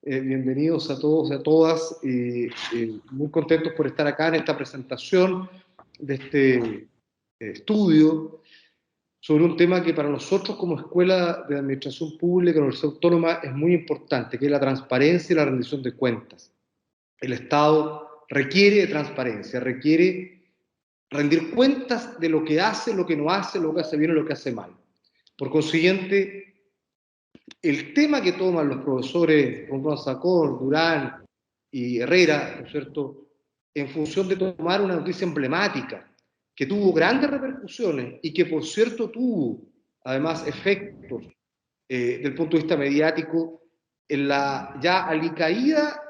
Bienvenidos a todos y a todas. Muy contentos por estar acá en esta presentación de este estudio sobre un tema que para nosotros como Escuela de Administración Pública, Universidad Autónoma, es muy importante, que es la transparencia y la rendición de cuentas. El Estado requiere de transparencia, requiere rendir cuentas de lo que hace, lo que no hace, lo que hace bien y lo que hace mal. Por consiguiente, el tema que toman los profesores Ronron Sacor, Durán y Herrera, ¿no es cierto?, en función de tomar una noticia emblemática que tuvo grandes repercusiones y que, por cierto, tuvo además efectos del punto de vista mediático en la ya alicaída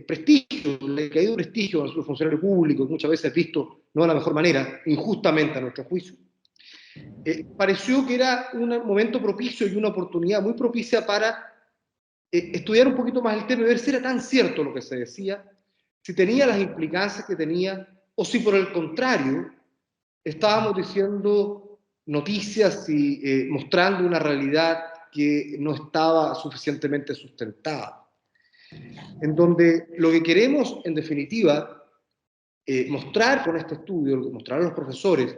prestigio, el alicaído prestigio de los funcionarios públicos, muchas veces visto no de la mejor manera, injustamente a nuestro juicio. Pareció que era un momento propicio y una oportunidad muy propicia para estudiar un poquito más el tema y ver si era tan cierto lo que se decía, si tenía las implicancias que tenía, o si por el contrario estábamos diciendo noticias y mostrando una realidad que no estaba suficientemente sustentada. En donde lo que queremos, en definitiva, mostrar con este estudio, mostrar a los profesores,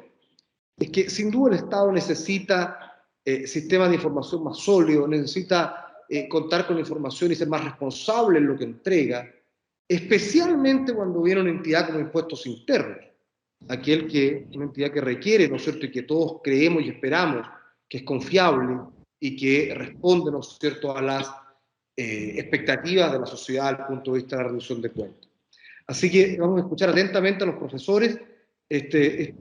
es que sin duda el Estado necesita sistemas de información más sólidos, necesita contar con información y ser más responsable en lo que entrega, especialmente cuando viene una entidad como Impuestos Internos, una entidad que requiere, ¿no es cierto?, y que todos creemos y esperamos que es confiable y que responde, ¿no es cierto?, a las expectativas de la sociedad al punto de vista de la rendición de cuentas. Así que vamos a escuchar atentamente a los profesores. Este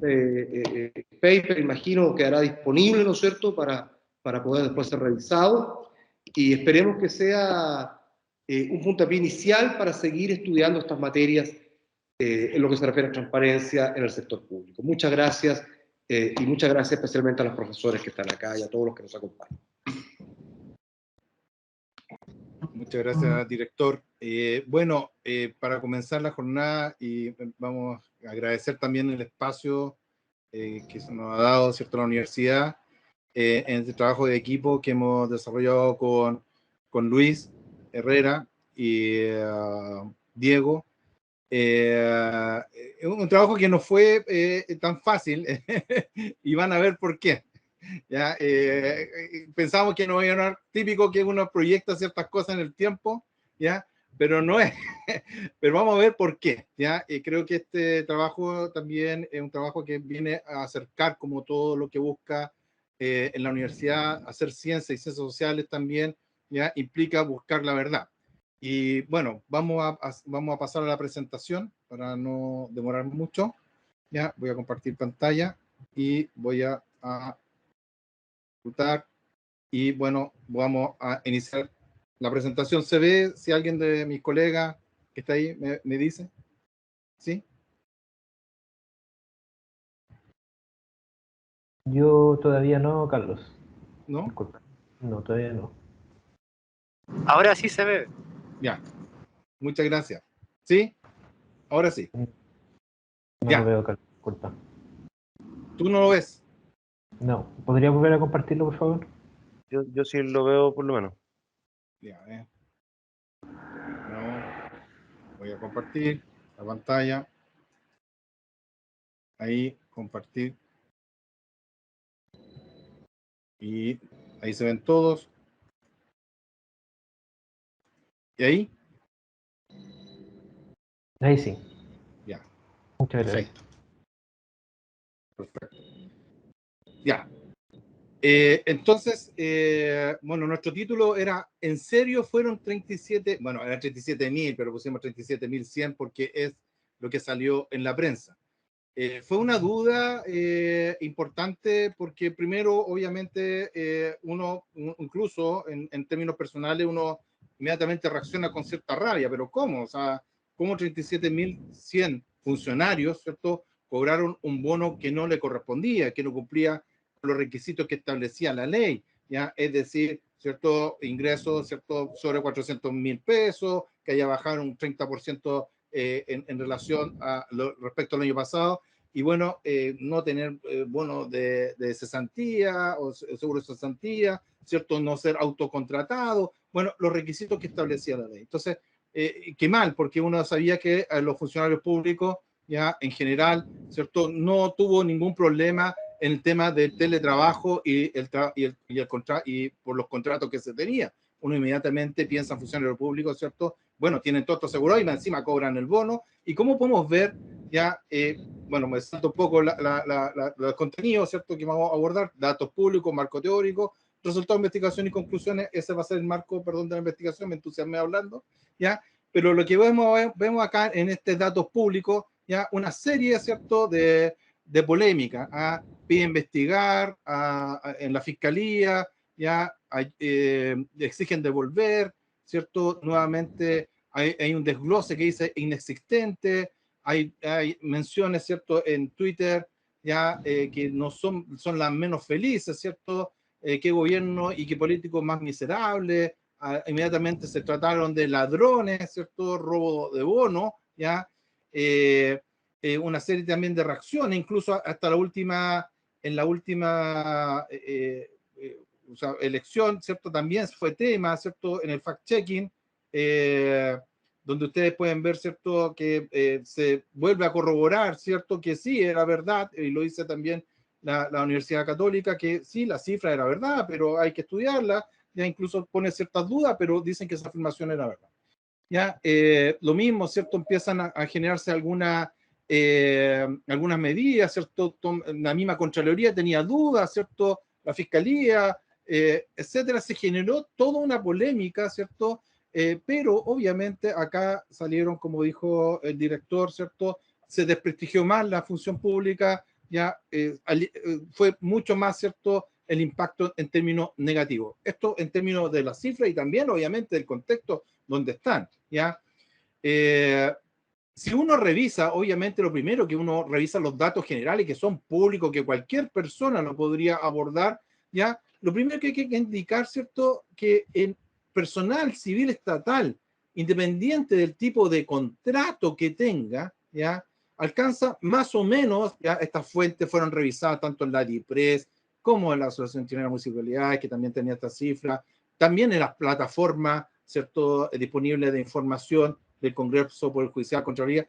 paper, imagino, quedará disponible, ¿no es cierto?, para poder después ser revisado, y esperemos que sea un puntapié inicial para seguir estudiando estas materias en lo que se refiere a transparencia en el sector público. Muchas gracias, y muchas gracias especialmente a los profesores que están acá y a todos los que nos acompañan. Muchas gracias, director. Bueno, para comenzar la jornada, y vamos a agradecer también el espacio que se nos ha dado, ¿cierto?, la universidad, en este trabajo de equipo que hemos desarrollado con Luis Herrera y Diego. Un trabajo que no fue tan fácil y van a ver por qué. ¿Ya? Pensamos que no iba a ser típico que uno proyecta ciertas cosas en el tiempo, ¿ya? Pero no es. Pero vamos a ver por qué, ¿ya? Creo que este trabajo también es un trabajo que viene a acercar, como todo lo que busca en la universidad, hacer ciencia y ciencias sociales también, ¿ya? Implica buscar la verdad. Y bueno, vamos a pasar a la presentación para no demorar mucho. Ya voy a compartir pantalla y voy a y bueno, vamos a iniciar la presentación. ¿Se ve? Si alguien de mis colegas que está ahí me dice. ¿Sí? Yo todavía no, Carlos. ¿No? Disculpa. No, todavía no. Ahora sí se ve. Ya. Muchas gracias. ¿Sí? Ahora sí. No ya. Lo veo, Carlos. Disculpa. ¿Tú no lo ves? No. ¿Podría volver a compartirlo, por favor? Yo sí lo veo por lo menos. Ya, no. Voy a compartir la pantalla. Ahí, compartir. Y ahí se ven todos. ¿Y ahí? Ahí sí. Ya. Muchas gracias. Perfecto. Ya. Entonces, bueno, nuestro título era, ¿en serio fueron 37? Bueno, era 37.000, pero pusimos 37.100 porque es lo que salió en la prensa. Fue una duda importante porque primero, obviamente, uno, incluso en términos personales, uno inmediatamente reacciona con cierta rabia, pero ¿cómo? O sea, ¿cómo 37.100 funcionarios, ¿cierto?, cobraron un bono que no le correspondía, que no cumplía los requisitos que establecía la ley, ¿ya? Es decir, cierto ingresos, cierto, sobre 400.000 pesos, que haya bajado un 30% en relación a respecto al año pasado, y bueno, no tener bono de cesantía o seguro de cesantía, ¿cierto? No ser autocontratado, bueno, los requisitos que establecía la ley. Entonces, qué mal, porque uno sabía que los funcionarios públicos, ya en general, ¿cierto? No tuvo ningún problema en el tema del teletrabajo y por los contratos que se tenía. Uno inmediatamente piensa en funcionarios públicos, ¿cierto? Bueno, tienen todo esto asegurado y encima cobran el bono. ¿Y cómo podemos ver ya, bueno, me salto un poco los contenidos, ¿cierto? Que vamos a abordar, datos públicos, marco teórico, resultados de investigación y conclusiones, ese va a ser el marco, perdón, de la investigación, me entusiasmé hablando, ¿ya? Pero lo que vemos acá en este datos públicos, ya una serie, ¿cierto?, de polémica, pide investigar en la fiscalía, ya exigen devolver, ¿cierto? Nuevamente hay un desglose que dice inexistente, hay menciones, ¿cierto?, en Twitter, ya que no son las menos felices, ¿cierto? Qué gobierno y qué políticos más miserables, inmediatamente se trataron de ladrones, ¿cierto? Robo de bono, ya una serie también de reacciones, incluso hasta la última, en la última o sea, elección, ¿cierto? También fue tema, ¿cierto? En el fact-checking, donde ustedes pueden ver, ¿cierto? Que se vuelve a corroborar, ¿cierto? Que sí, era verdad, y lo dice también la Universidad Católica, que sí, la cifra era verdad, pero hay que estudiarla, ya incluso pone ciertas dudas, pero dicen que esa afirmación era verdad. Ya, lo mismo, ¿cierto? Empiezan a generarse algunas medidas, ¿cierto? La misma Contraloría tenía dudas, ¿cierto? La Fiscalía, etcétera. Se generó toda una polémica, ¿cierto? Pero obviamente acá salieron, como dijo el director, ¿cierto? Se desprestigió más la función pública, ya fue mucho más, ¿cierto? El impacto en términos negativos. Esto en términos de las cifras y también, obviamente, del contexto donde están, ¿ya? Si uno revisa, obviamente lo primero que uno revisa los datos generales que son públicos, que cualquier persona lo podría abordar, ¿ya? Lo primero que hay que indicar, ¿cierto? Que el personal civil estatal, independiente del tipo de contrato que tenga, ¿ya? Alcanza más o menos, ya estas fuentes fueron revisadas tanto en la DIPRES como en la Asociación Chilena de Municipalidades, que también tenía esta cifra, también en las plataformas, ¿cierto?, disponibles de información del Congreso, Poder Judicial, Contraloría.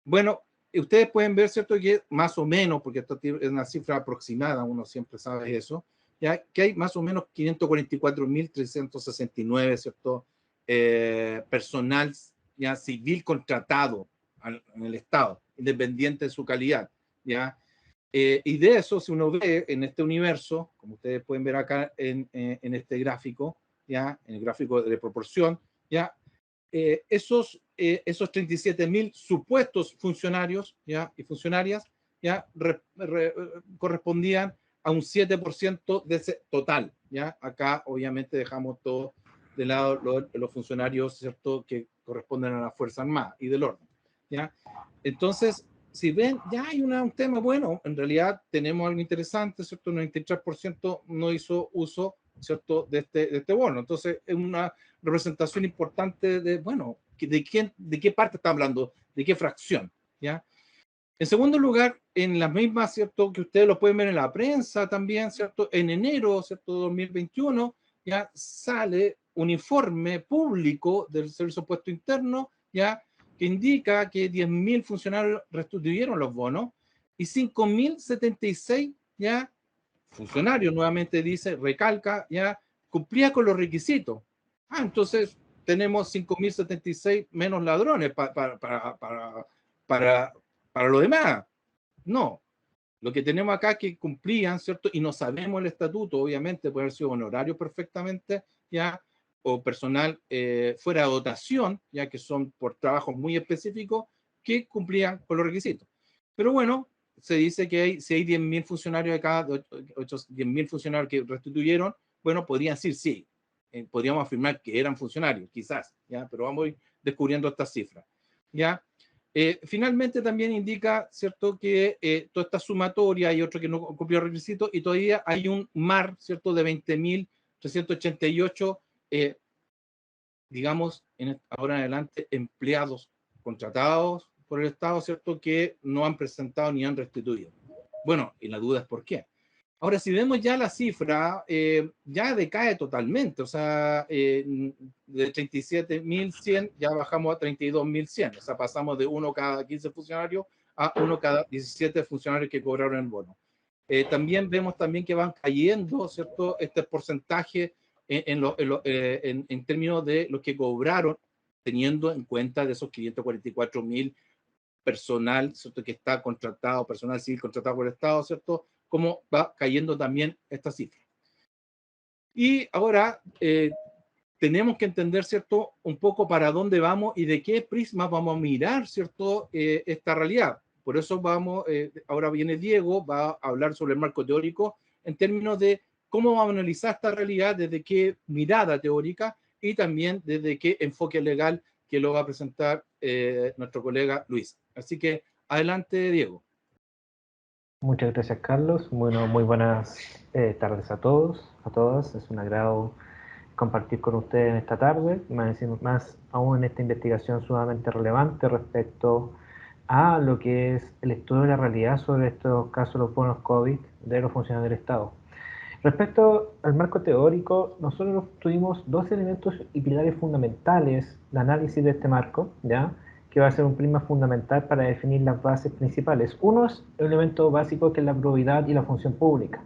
Bueno, ustedes pueden ver, ¿cierto?, que más o menos, porque esto es una cifra aproximada, uno siempre sabe eso, ya que hay más o menos 544.369, ¿cierto?, personal ya civil contratado en el Estado, independiente de su calidad, ¿ya? Y de eso, si uno ve en este universo, como ustedes pueden ver acá en este gráfico, ¿ya? En el gráfico de proporción, ¿ya? Esos 37.000 supuestos funcionarios, ¿ya? Y funcionarias, ¿ya? Correspondían a un 7% de ese total, ¿ya? Acá obviamente dejamos todo de lado los funcionarios, ¿cierto?, que corresponden a la Fuerza Armada y del orden, ¿ya? Entonces, si ven, ya hay un tema bueno, en realidad tenemos algo interesante, ¿cierto? Un 93% no hizo uso, ¿cierto?, de este bono. Entonces, es una representación importante de, bueno, de qué parte está hablando, de qué fracción, ¿ya? En segundo lugar, en las mismas, ¿cierto?, que ustedes lo pueden ver en la prensa también, ¿cierto? En enero, ¿cierto?, 2021, ya sale un informe público del Servicio de Impuesto Interno, ya, que indica que 10.000 funcionarios restituyeron los bonos y 5.076 ya funcionarios, nuevamente dice, recalca, ya cumplía con los requisitos. Entonces tenemos 5.076 menos ladrones para lo demás. No, lo que tenemos acá es que cumplían, ¿cierto? Y no sabemos el estatuto, obviamente, puede haber sido honorario perfectamente, ya, o personal fuera de dotación, ya que son por trabajos muy específicos que cumplían con los requisitos. Pero bueno, se dice que si hay 10.000 funcionarios de cada 10.000 funcionarios que restituyeron, bueno, podrían decir sí, podríamos afirmar que eran funcionarios, quizás, ya, pero vamos a ir descubriendo estas cifras, ya. Finalmente también indica, ¿cierto?, que toda esta sumatoria hay otro que no cumplió requisitos y todavía hay un mar, ¿cierto?, de 20.388, digamos, ahora en adelante, empleados contratados por el Estado, ¿cierto?, que no han presentado ni han restituido. Bueno, y la duda es por qué. Ahora, si vemos ya la cifra, ya decae totalmente, o sea, de 37.100 ya bajamos a 32.100, o sea, pasamos de 1 cada 15 funcionarios a 1 cada 17 funcionarios que cobraron el bono. También vemos también que van cayendo, ¿cierto?, este porcentaje en términos de los que cobraron, teniendo en cuenta de esos 544.000 personal, ¿cierto?, que está contratado, personal civil contratado por el Estado, ¿cierto?, cómo va cayendo también esta cifra. Y ahora tenemos que entender, ¿cierto?, un poco para dónde vamos y de qué prisma vamos a mirar, ¿cierto?, esta realidad. Por eso vamos, ahora viene Diego, va a hablar sobre el marco teórico en términos de cómo vamos a analizar esta realidad, desde qué mirada teórica y también desde qué enfoque legal, que lo va a presentar nuestro colega Luis. Así que adelante, Diego. Muchas gracias, Carlos. Bueno, muy buenas tardes a todos, a todas. Es un agrado compartir con ustedes en esta tarde, más aún en esta investigación sumamente relevante respecto a lo que es el estudio de la realidad sobre estos casos de los bonos COVID de los funcionarios del Estado. Respecto al marco teórico, nosotros tuvimos dos elementos y pilares fundamentales de análisis de este marco, ¿ya?, que va a ser un prisma fundamental para definir las bases principales. Uno es el elemento básico, que es la probidad y la función pública.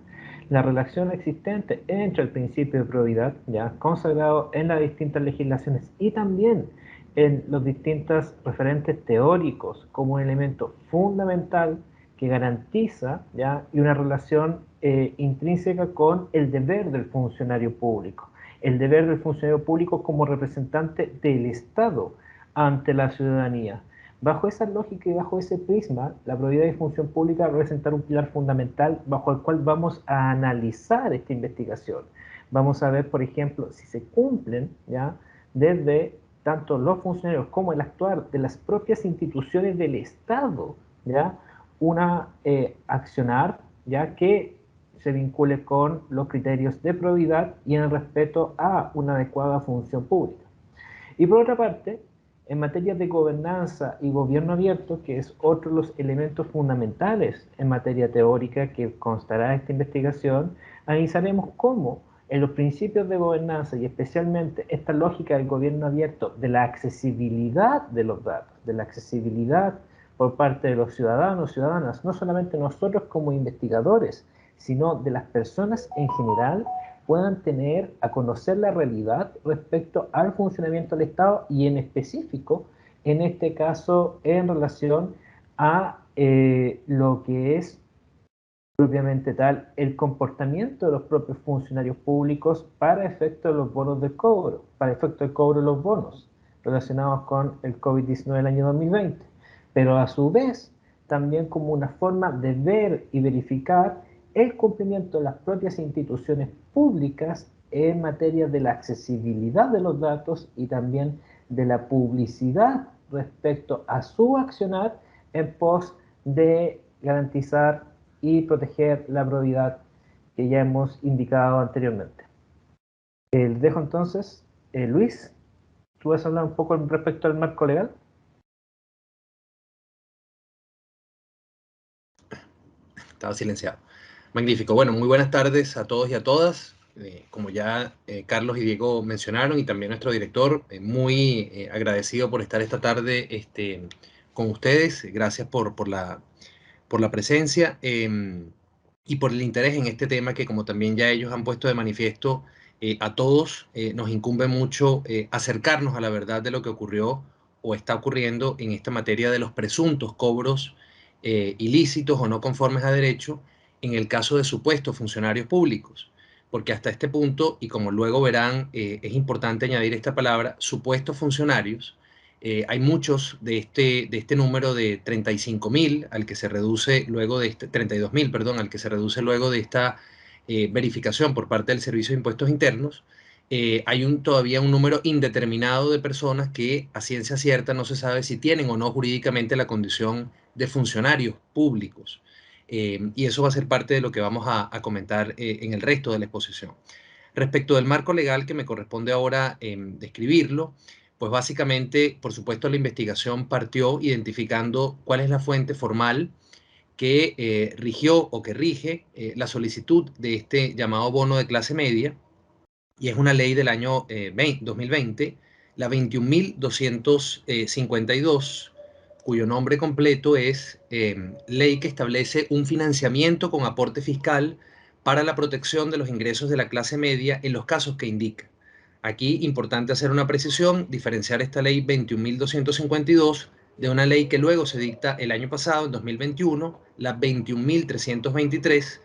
La relación existente entre el principio de probidad, ya consagrado en las distintas legislaciones, y también en los distintos referentes teóricos como un elemento fundamental que garantiza, ¿ya?, y una relación intrínseca con el deber del funcionario público. El deber del funcionario público como representante del Estado ante la ciudadanía. Bajo esa lógica y bajo ese prisma, la probidad y función pública va a representar un pilar fundamental bajo el cual vamos a analizar esta investigación. Vamos a ver, por ejemplo, si se cumplen, ¿ya?, desde tanto los funcionarios como el actuar de las propias instituciones del Estado, ¿ya?, una accionar, ya que se vincule con los criterios de probidad y en el respeto a una adecuada función pública. Y por otra parte, en materia de gobernanza y gobierno abierto, que es otro de los elementos fundamentales en materia teórica que constará de esta investigación, analizaremos cómo en los principios de gobernanza y especialmente esta lógica del gobierno abierto, de la accesibilidad de los datos, de la accesibilidad por parte de los ciudadanos, ciudadanas, no solamente nosotros como investigadores, sino de las personas en general, puedan tener a conocer la realidad respecto al funcionamiento del Estado y en específico, en este caso, en relación a lo que es propiamente tal el comportamiento de los propios funcionarios públicos para efecto de los bonos de cobro, para efecto del cobro de los bonos relacionados con el COVID-19 del año 2020, pero a su vez también como una forma de ver y verificar el cumplimiento de las propias instituciones públicas en materia de la accesibilidad de los datos y también de la publicidad respecto a su accionar en pos de garantizar y proteger la probidad que ya hemos indicado anteriormente. Les dejo entonces, Luis, ¿tú vas a hablar un poco respecto al marco legal? Estaba silenciado. Magnífico. Bueno, muy buenas tardes a todos y a todas. Como ya Carlos y Diego mencionaron, y también nuestro director, muy agradecido por estar esta tarde con ustedes. Gracias por la presencia y por el interés en este tema que, como también ya ellos han puesto de manifiesto, a todos nos incumbe mucho acercarnos a la verdad de lo que ocurrió o está ocurriendo en esta materia de los presuntos cobros ilícitos o no conformes a derecho en el caso de supuestos funcionarios públicos. Porque hasta este punto, y como luego verán, es importante añadir esta palabra, supuestos funcionarios. Hay muchos de este número de 35.000 al que se reduce luego de 32.000, perdón, al que se reduce luego de esta verificación por parte del Servicio de Impuestos Internos. Hay todavía un número indeterminado de personas que a ciencia cierta no se sabe si tienen o no jurídicamente la condición de funcionarios públicos. Y eso va a ser parte de lo que vamos a comentar en el resto de la exposición. Respecto del marco legal que me corresponde ahora describirlo, pues básicamente, por supuesto, la investigación partió identificando cuál es la fuente formal que rigió o que rige la solicitud de este llamado bono de clase media, y es una ley del año 2020, la 21.252, cuyo nombre completo es Ley que establece un financiamiento con aporte fiscal para la protección de los ingresos de la clase media en los casos que indica. Aquí, importante hacer una precisión, diferenciar esta ley 21.252 de una ley que luego se dicta el año pasado, en 2021, la 21.323,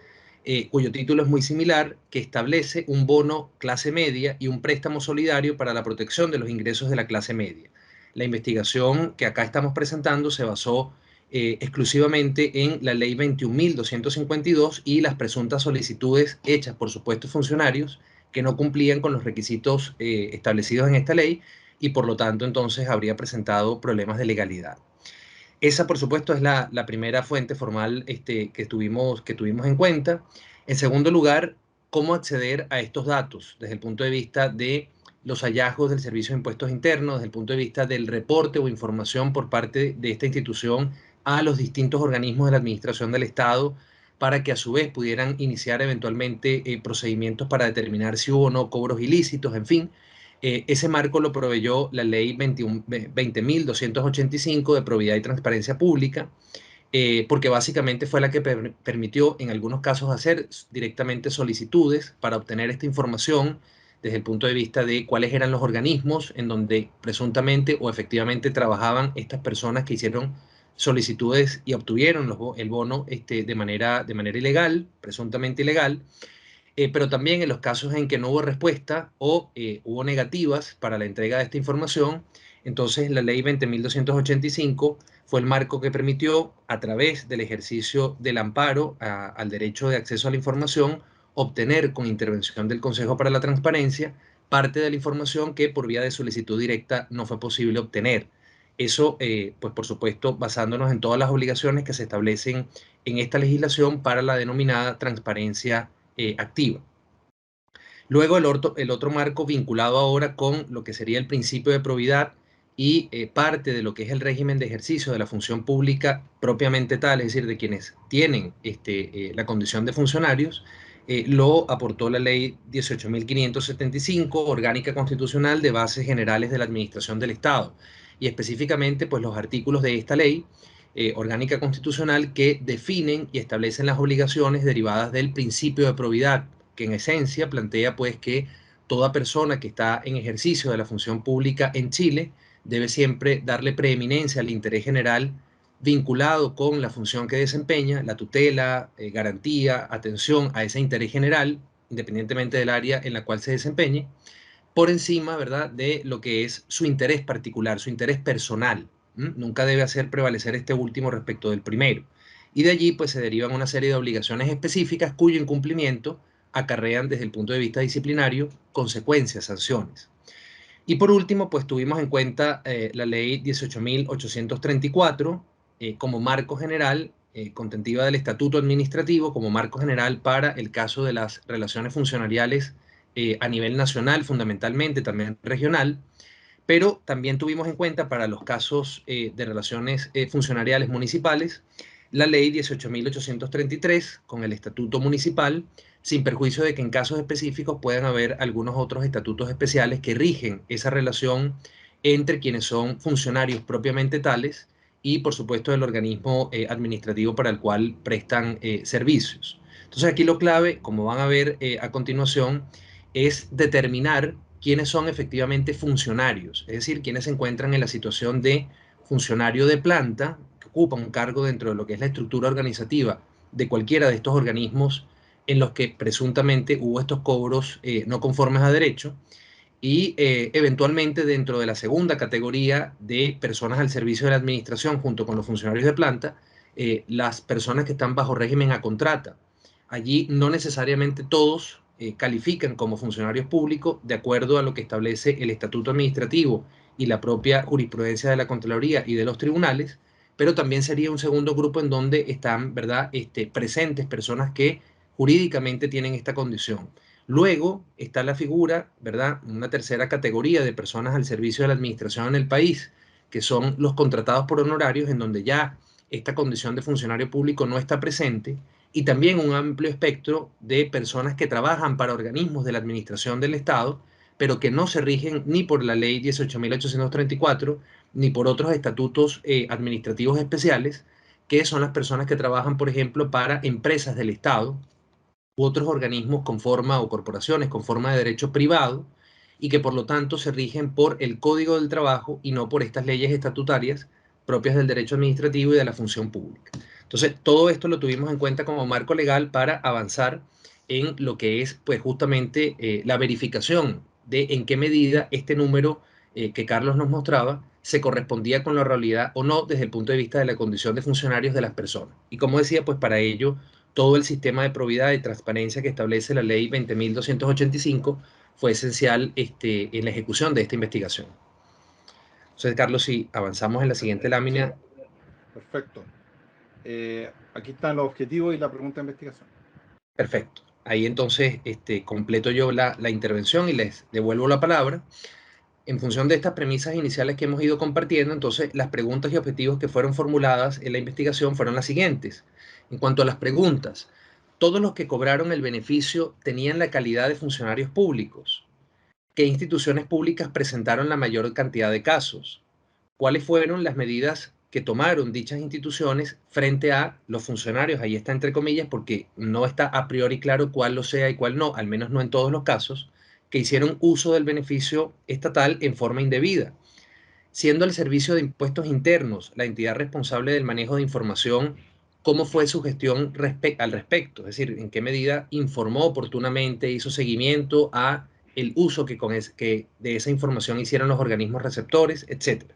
cuyo título es muy similar, que establece un bono clase media y un préstamo solidario para la protección de los ingresos de la clase media. La investigación que acá estamos presentando se basó exclusivamente en la ley 21.252 y las presuntas solicitudes hechas por supuestos funcionarios que no cumplían con los requisitos establecidos en esta ley y por lo tanto entonces habría presentado problemas de legalidad. Esa, por supuesto, es la primera fuente formal que tuvimos en cuenta. En segundo lugar, cómo acceder a estos datos desde el punto de vista de los hallazgos del Servicio de Impuestos Internos, desde el punto de vista del reporte o información por parte de esta institución a los distintos organismos de la Administración del Estado, para que a su vez pudieran iniciar eventualmente procedimientos para determinar si hubo o no cobros ilícitos, en fin. Ese marco lo proveyó la ley 20.285 de Probidad y Transparencia Pública, porque básicamente fue la que permitió en algunos casos hacer directamente solicitudes para obtener esta información desde el punto de vista de cuáles eran los organismos en donde presuntamente o efectivamente trabajaban estas personas que hicieron solicitudes y obtuvieron el bono de manera ilegal, presuntamente ilegal. Pero también en los casos en que no hubo respuesta o hubo negativas para la entrega de esta información, entonces la ley 20.285 fue el marco que permitió, a través del ejercicio del amparo al derecho de acceso a la información, obtener con intervención del Consejo para la Transparencia parte de la información que por vía de solicitud directa no fue posible obtener. Eso, pues por supuesto, basándonos en todas las obligaciones que se establecen en esta legislación para la denominada transparencia activa. Luego el otro marco vinculado ahora con lo que sería el principio de probidad y parte de lo que es el régimen de ejercicio de la función pública propiamente tal, es decir, de quienes tienen la condición de funcionarios, lo aportó la ley 18.575, orgánica constitucional de bases generales de la administración del Estado, y específicamente pues los artículos de esta ley orgánica constitucional que definen y establecen las obligaciones derivadas del principio de probidad, que en esencia plantea pues que toda persona que está en ejercicio de la función pública en Chile debe siempre darle preeminencia al interés general vinculado con la función que desempeña, la tutela, garantía, atención a ese interés general, independientemente del área en la cual se desempeñe, por encima, ¿verdad?, de lo que es su interés particular, su interés personal. Nunca debe hacer prevalecer este último respecto del primero. Y de allí pues se derivan una serie de obligaciones específicas cuyo incumplimiento acarrean desde el punto de vista disciplinario consecuencias, sanciones. Y por último, pues tuvimos en cuenta la ley 18.834 como marco general, contentiva del estatuto administrativo, como marco general para el caso de las relaciones funcionariales a nivel nacional, fundamentalmente, también regional, pero también tuvimos en cuenta para los casos de relaciones funcionariales municipales la ley 18.833 con el estatuto municipal, sin perjuicio de que en casos específicos puedan haber algunos otros estatutos especiales que rigen esa relación entre quienes son funcionarios propiamente tales y, por supuesto, el organismo administrativo para el cual prestan servicios. Entonces aquí lo clave, como van a ver a continuación, es determinar quiénes son efectivamente funcionarios, es decir, quienes se encuentran en la situación de funcionario de planta, que ocupan un cargo dentro de lo que es la estructura organizativa de cualquiera de estos organismos en los que presuntamente hubo estos cobros no conformes a derecho, y eventualmente dentro de la segunda categoría de personas al servicio de la administración junto con los funcionarios de planta, las personas que están bajo régimen a contrata. Allí no necesariamente todos califican como funcionarios públicos de acuerdo a lo que establece el estatuto administrativo y la propia jurisprudencia de la Contraloría y de los tribunales, pero también sería un segundo grupo en donde están, ¿verdad?, presentes personas que jurídicamente tienen esta condición. Luego está la figura, ¿verdad?, una tercera categoría de personas al servicio de la administración en el país, que son los contratados por honorarios, en donde ya esta condición de funcionario público no está presente, y también un amplio espectro de personas que trabajan para organismos de la administración del Estado, pero que no se rigen ni por la ley 18.834, ni por otros estatutos administrativos especiales, que son las personas que trabajan, por ejemplo, para empresas del Estado u otros organismos con forma o corporaciones con forma de derecho privado, y que por lo tanto se rigen por el Código del Trabajo y no por estas leyes estatutarias propias del derecho administrativo y de la función pública. Entonces, todo esto lo tuvimos en cuenta como marco legal para avanzar en lo que es, pues, justamente la verificación de en qué medida este número que Carlos nos mostraba se correspondía con la realidad o no desde el punto de vista de la condición de funcionarios de las personas. Y como decía, pues para ello todo el sistema de probidad y transparencia que establece la ley 20.285 fue esencial en la ejecución de esta investigación. Entonces, Carlos, si avanzamos en la siguiente lámina. Sí. Perfecto. Aquí están los objetivos y la pregunta de investigación. Perfecto. Ahí entonces completo yo la intervención y les devuelvo la palabra. En función de estas premisas iniciales que hemos ido compartiendo, entonces las preguntas y objetivos que fueron formuladas en la investigación fueron las siguientes. En cuanto a las preguntas, ¿todos los que cobraron el beneficio tenían la calidad de funcionarios públicos? ¿Qué instituciones públicas presentaron la mayor cantidad de casos? ¿Cuáles fueron las medidas que tomaron dichas instituciones frente a los funcionarios? Ahí está entre comillas porque no está a priori claro cuál lo sea y cuál no, al menos no en todos los casos, que hicieron uso del beneficio estatal en forma indebida, siendo el Servicio de Impuestos Internos la entidad responsable del manejo de información. ¿Cómo fue su gestión al respecto? Es decir, ¿en qué medida informó oportunamente, hizo seguimiento a el uso que de esa información hicieron los organismos receptores, etcétera?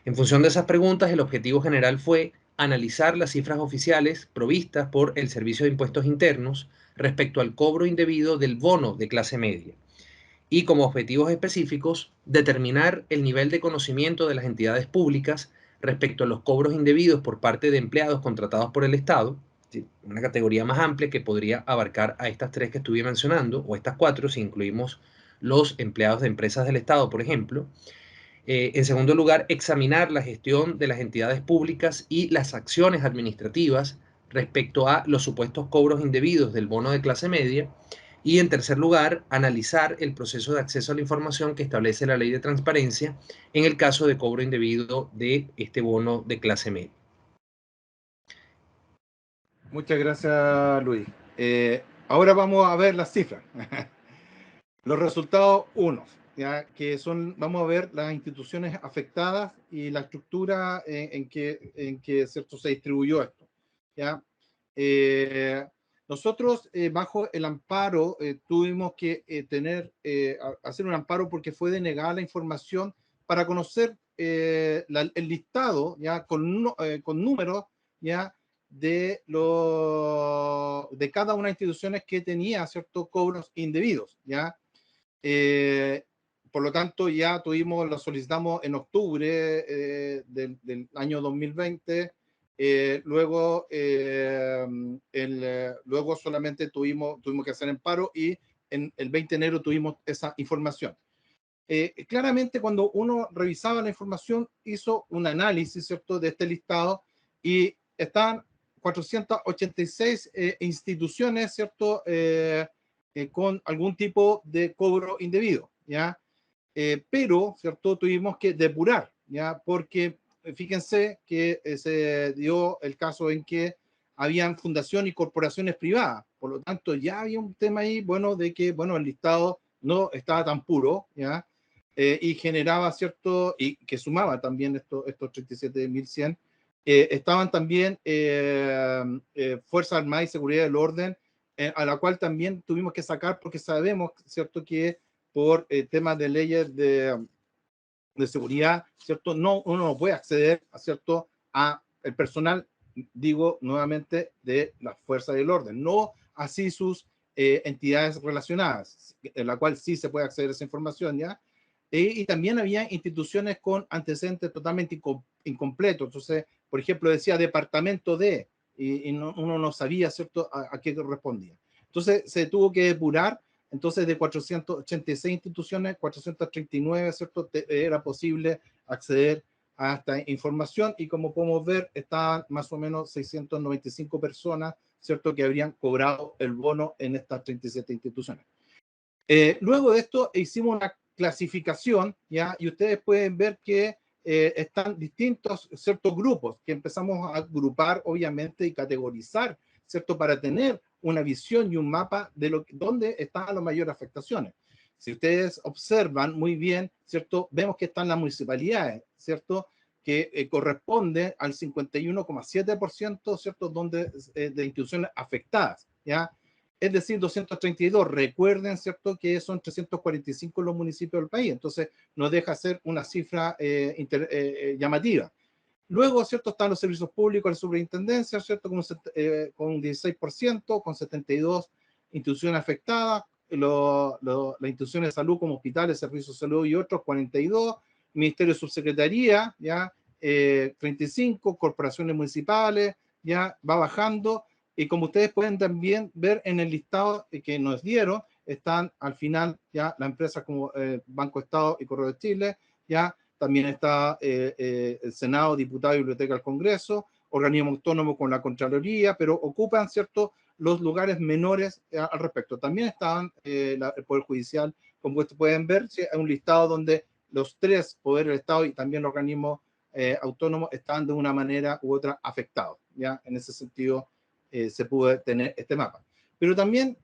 En función de esas preguntas, el objetivo general fue analizar las cifras oficiales provistas por el Servicio de Impuestos Internos respecto al cobro indebido del bono de clase media, y como objetivos específicos, determinar el nivel de conocimiento de las entidades públicas respecto a los cobros indebidos por parte de empleados contratados por el Estado, una categoría más amplia que podría abarcar a estas tres que estuve mencionando, o estas cuatro si incluimos los empleados de empresas del Estado, por ejemplo. En segundo lugar, examinar la gestión de las entidades públicas y las acciones administrativas respecto a los supuestos cobros indebidos del bono de clase media. Y en tercer lugar, analizar el proceso de acceso a la información que establece la ley de transparencia en el caso de cobro indebido de este bono de clase media. Muchas gracias, Luis. Ahora vamos a ver las cifras. Los resultados unos, ya que son, vamos a ver las instituciones afectadas y la estructura en que ¿cierto? Se distribuyó esto. ¿Ya? Nosotros, bajo el amparo, tuvimos que hacer un amparo porque fue denegada la información para conocer el listado, ¿ya? Con números, ¿ya? De cada una de las instituciones que tenía ciertos cobros indebidos, ¿ya? Por lo tanto, ya lo solicitamos en octubre del año 2020. Luego solamente tuvimos que hacer amparo y en el 20 de enero tuvimos esa información. Claramente, cuando uno revisaba la información, hizo un análisis, ¿cierto?, de este listado y están 486 instituciones, ¿cierto?, con algún tipo de cobro indebido, ¿ya? Pero, ¿cierto?, tuvimos que depurar, ¿ya? Porque fíjense que se dio el caso en que habían fundaciones y corporaciones privadas, por lo tanto ya había un tema ahí, bueno, de que, bueno, el listado no estaba tan puro, ¿ya? Y generaba cierto, y que sumaba también estos 37.100, estaban también Fuerzas Armadas y Seguridad del Orden, a la cual también tuvimos que sacar porque sabemos, ¿cierto?, que por temas de leyes de seguridad, ¿cierto?, uno no puede acceder, ¿cierto?, a el personal, digo nuevamente, de las fuerzas del orden, no así sus entidades relacionadas, en la cual sí se puede acceder a esa información, ¿ya? Y también había instituciones con antecedentes totalmente incompletos. Entonces, por ejemplo, decía departamento de, y uno no sabía, ¿cierto?, a qué correspondía. Entonces, se tuvo que depurar. Entonces, de 486 instituciones, 439, ¿cierto?, era posible acceder a esta información, y como podemos ver, estaban más o menos 695 personas, ¿cierto?, que habrían cobrado el bono en estas 37 instituciones. Luego de esto hicimos una clasificación, ¿ya? Y ustedes pueden ver que están distintos ciertos grupos que empezamos a agrupar, obviamente, y categorizar, ¿cierto?, para tener una visión y un mapa de dónde están las mayores afectaciones. Si ustedes observan muy bien, ¿cierto?, vemos que están las municipalidades, ¿cierto?, que corresponde al 51,7%, ¿cierto?, de instituciones afectadas, ¿ya? Es decir, 232. Recuerden, ¿cierto?, que son 345 los municipios del país, entonces no deja ser una cifra llamativa. Luego, ¿cierto?, están los servicios públicos, la superintendencia, ¿cierto?, con un 16%, con 72 instituciones afectadas, las instituciones de salud como hospitales, servicios de salud y otros, 42, Ministerio de Subsecretaría, ya, 35, corporaciones municipales, ya va bajando, y como ustedes pueden también ver en el listado que nos dieron, están al final ya las empresas como Banco Estado y Correo de Chile, ya también está el Senado, Diputado y Biblioteca del Congreso, organismo autónomo con la Contraloría, pero ocupan, ¿cierto?, los lugares menores al respecto. También estaban el Poder Judicial, como ustedes pueden ver, ¿sí?, hay un listado donde los tres poderes del Estado y también los organismos autónomos estaban de una manera u otra afectados, ¿ya? En ese sentido se pudo tener este mapa. Pero también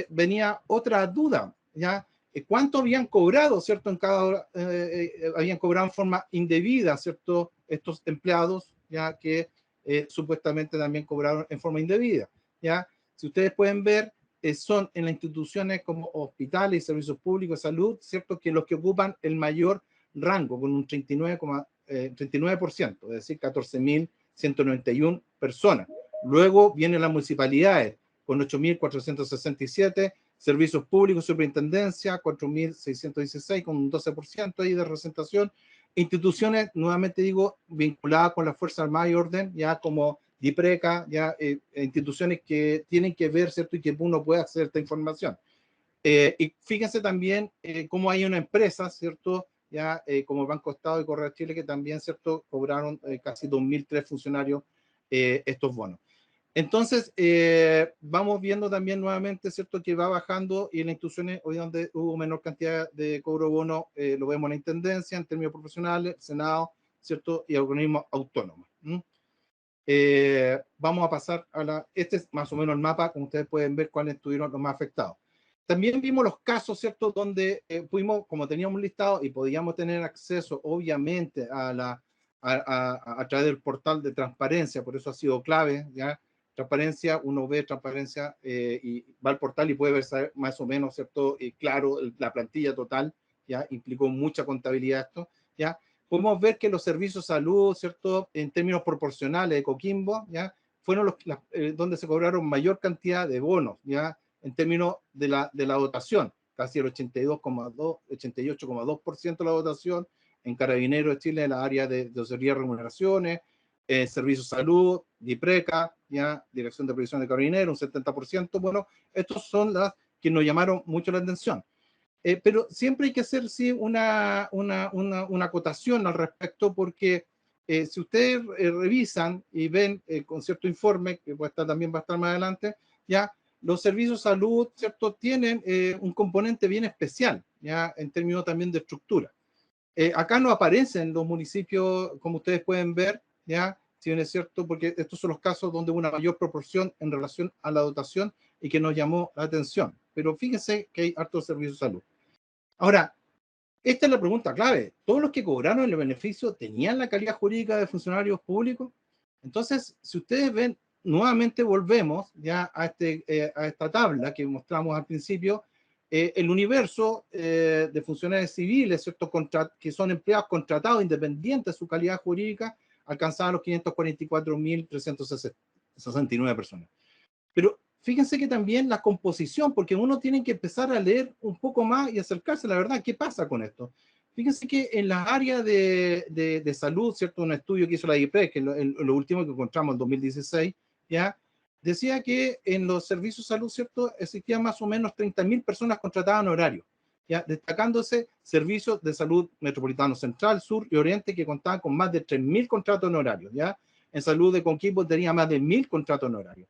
venía otra duda, ¿ya? ¿Cuánto habían cobrado, ¿cierto? Habían cobrado en forma indebida, ¿cierto?, estos empleados, ya que supuestamente también cobraron en forma indebida, ¿ya? Si ustedes pueden ver, son en las instituciones como hospitales y servicios públicos de salud, ¿cierto?, que los que ocupan el mayor rango, con un 39%, es decir, 14.191 personas. Luego vienen las municipalidades, con 8.467, servicios públicos, superintendencia, 4.616, con un 12% ahí de representación. Instituciones, nuevamente digo, vinculadas con las Fuerzas Armadas y Orden, ya como DIPRECA, ya instituciones que tienen que ver, ¿cierto?, y que uno puede acceder a esta información. Y fíjense también cómo hay una empresa, ¿cierto?, ya como el Banco Estado y Correo de Chile, que también, ¿cierto?, cobraron casi 2.003 funcionarios estos bonos. Entonces, vamos viendo también nuevamente, ¿cierto?, que va bajando, y en las instituciones hoy donde hubo menor cantidad de cobro bono, lo vemos en la Intendencia, en términos profesionales, Senado, ¿cierto?, y organismos autónomos. Vamos a pasar este es más o menos el mapa, como ustedes pueden ver cuáles estuvieron los más afectados. También vimos los casos, ¿cierto?, donde pudimos, como teníamos un listado y podíamos tener acceso, obviamente, a través del portal de transparencia, por eso ha sido clave, ¿ya? Transparencia, uno ve transparencia y va al portal y puede ver más o menos, ¿cierto?, claro, la plantilla total, ¿ya? Implicó mucha contabilidad esto, ¿ya? Podemos ver que los servicios de salud, ¿cierto?, en términos proporcionales de Coquimbo, ¿ya?, fueron donde se cobraron mayor cantidad de bonos, ¿ya?, en términos de la dotación, casi el 88,2% de la dotación. En Carabineros de Chile, en la área de tesorería y remuneraciones, Servicios de Salud, DIPRECA, ¿ya?, Dirección de Previsión de Carabineros, un 70%. Bueno, estos son las que nos llamaron mucho la atención. Pero siempre hay que hacer, sí, una acotación al respecto, porque si ustedes revisan y ven con cierto informe, que también va a estar más adelante, ya, los servicios de salud, ¿cierto?, tienen un componente bien especial, ya, en términos también de estructura. Acá no aparecen los municipios, como ustedes pueden ver, ya, si bien es cierto, porque estos son los casos donde hubo una mayor proporción en relación a la dotación y que nos llamó la atención. Pero fíjense que hay hartos servicios de salud. Ahora, esta es la pregunta clave. ¿Todos los que cobraron el beneficio tenían la calidad jurídica de funcionarios públicos? Entonces, si ustedes ven, nuevamente volvemos ya a esta tabla que mostramos al principio, el universo de funcionarios civiles, ¿cierto?, que son empleados contratados independientes de su calidad jurídica, alcanzaba los 544.369 personas. Pero fíjense que también la composición, porque uno tiene que empezar a leer un poco más y acercarse a la verdad. ¿Qué pasa con esto? Fíjense que en las áreas de salud, ¿cierto?, un estudio que hizo la IPRES, que es lo último que encontramos en 2016, ¿ya?, decía que en los servicios de salud, ¿cierto?, existían más o menos 30.000 personas contratadas en horario. ya destacándose servicios de salud metropolitano central, sur y oriente que contaban con más de 3.000 contratos honorarios, ya en salud de Coquimbo tenía más de 1.000 contratos honorarios.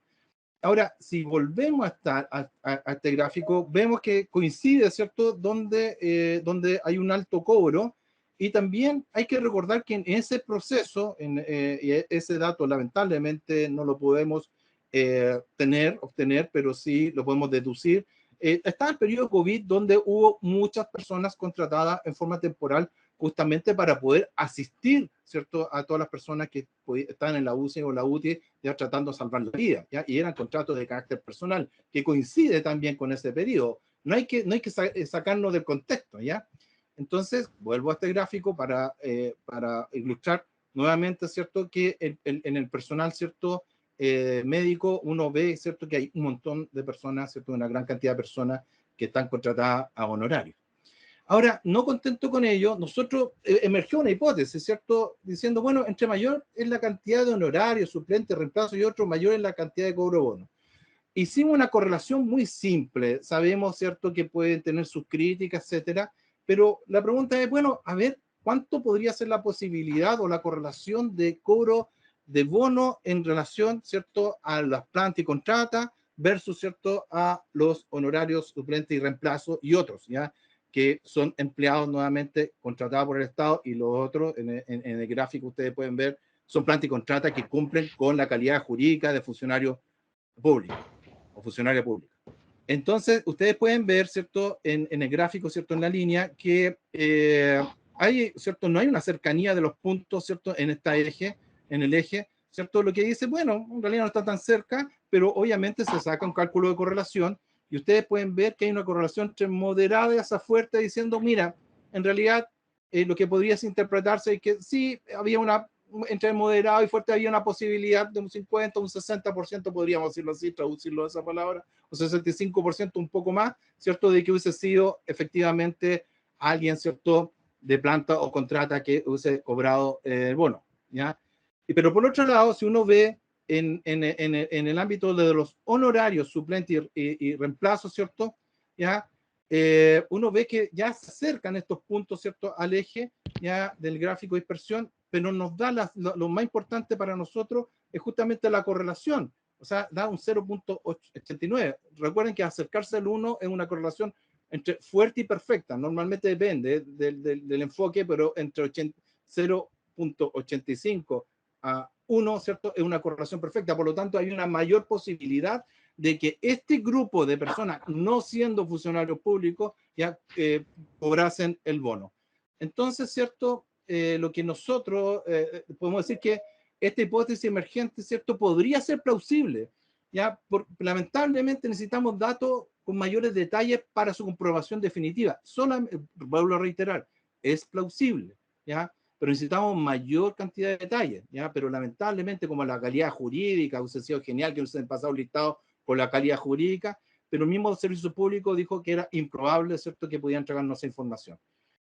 Ahora, si volvemos a este gráfico, vemos que coincide, ¿cierto?, donde hay un alto cobro, y también hay que recordar que en ese proceso, y ese dato lamentablemente no lo podemos obtener, pero sí lo podemos deducir, está el periodo COVID donde hubo muchas personas contratadas en forma temporal justamente para poder asistir, ¿cierto?, a todas las personas que están en la UCI o la UTI ya tratando de salvar la vida, ¿ya? Y eran contratos de carácter personal, que coincide también con ese periodo. No hay que sacarnos del contexto, ¿ya? Entonces, vuelvo a este gráfico para ilustrar nuevamente, ¿cierto?, que en el personal, ¿cierto?, médico, uno ve, ¿cierto?, que hay un montón de personas, ¿cierto?, una gran cantidad de personas que están contratadas a honorarios. Ahora, no contento con ello, nosotros emergió una hipótesis, ¿cierto?, diciendo, bueno, entre mayor es la cantidad de honorarios, suplentes, reemplazos y otros, mayor es la cantidad de cobro bono. Hicimos una correlación muy simple, sabemos, ¿cierto?, que pueden tener sus críticas, etcétera, pero la pregunta es, bueno, a ver, ¿cuánto podría ser la posibilidad o la correlación de cobro de bono en relación, ¿cierto?, a las plantas y contratas versus, ¿cierto?, a los honorarios, suplentes y reemplazos y otros, ¿ya?, que son empleados nuevamente contratados por el Estado, y los otros, en el gráfico ustedes pueden ver, son plantas y contratas que cumplen con la calidad jurídica de funcionario público o funcionaria pública. Entonces, ustedes pueden ver, ¿cierto?, en el gráfico, ¿cierto?, en la línea, que hay, ¿cierto?, no hay una cercanía de los puntos, ¿cierto?, en el eje, ¿cierto?, lo que dice, bueno, en realidad no está tan cerca, pero obviamente se saca un cálculo de correlación, y ustedes pueden ver que hay una correlación entre moderada y esa fuerte, diciendo, mira, en realidad lo que podría interpretarse es que sí, había entre moderado y fuerte había una posibilidad de un 50, un 60%, podríamos decirlo así, traducirlo de esa palabra, o 65%, un poco más, ¿cierto?, de que hubiese sido efectivamente alguien, ¿cierto?, de planta o contrata que hubiese cobrado el bono, ¿ya? Pero por otro lado, si uno ve en el ámbito de los honorarios, suplentes y reemplazos, ¿cierto?, ¿ya? Uno ve que ya se acercan estos puntos, ¿cierto?, al eje, ya, del gráfico de dispersión, pero nos da lo más importante para nosotros es justamente la correlación, o sea, da un 0.89. Recuerden que acercarse al 1 es una correlación entre fuerte y perfecta, normalmente depende del enfoque, pero entre 0.85 a 1, ¿cierto?, es una correlación perfecta, por lo tanto hay una mayor posibilidad de que este grupo de personas, no siendo funcionarios públicos, ya cobrasen el bono. Entonces, ¿cierto?, lo que nosotros podemos decir que esta hipótesis emergente, ¿cierto?, podría ser plausible, ¿ya? Lamentablemente necesitamos datos con mayores detalles para su comprobación definitiva. Vuelvo a reiterar, es plausible, ¿ya?, pero necesitamos mayor cantidad de detalles, ¿ya? Pero lamentablemente, como la calidad jurídica, hubiese sido genial que hubiesen pasado listado por la calidad jurídica, pero el mismo servicio público dijo que era improbable, ¿cierto?, que pudieran entregarnos esa información.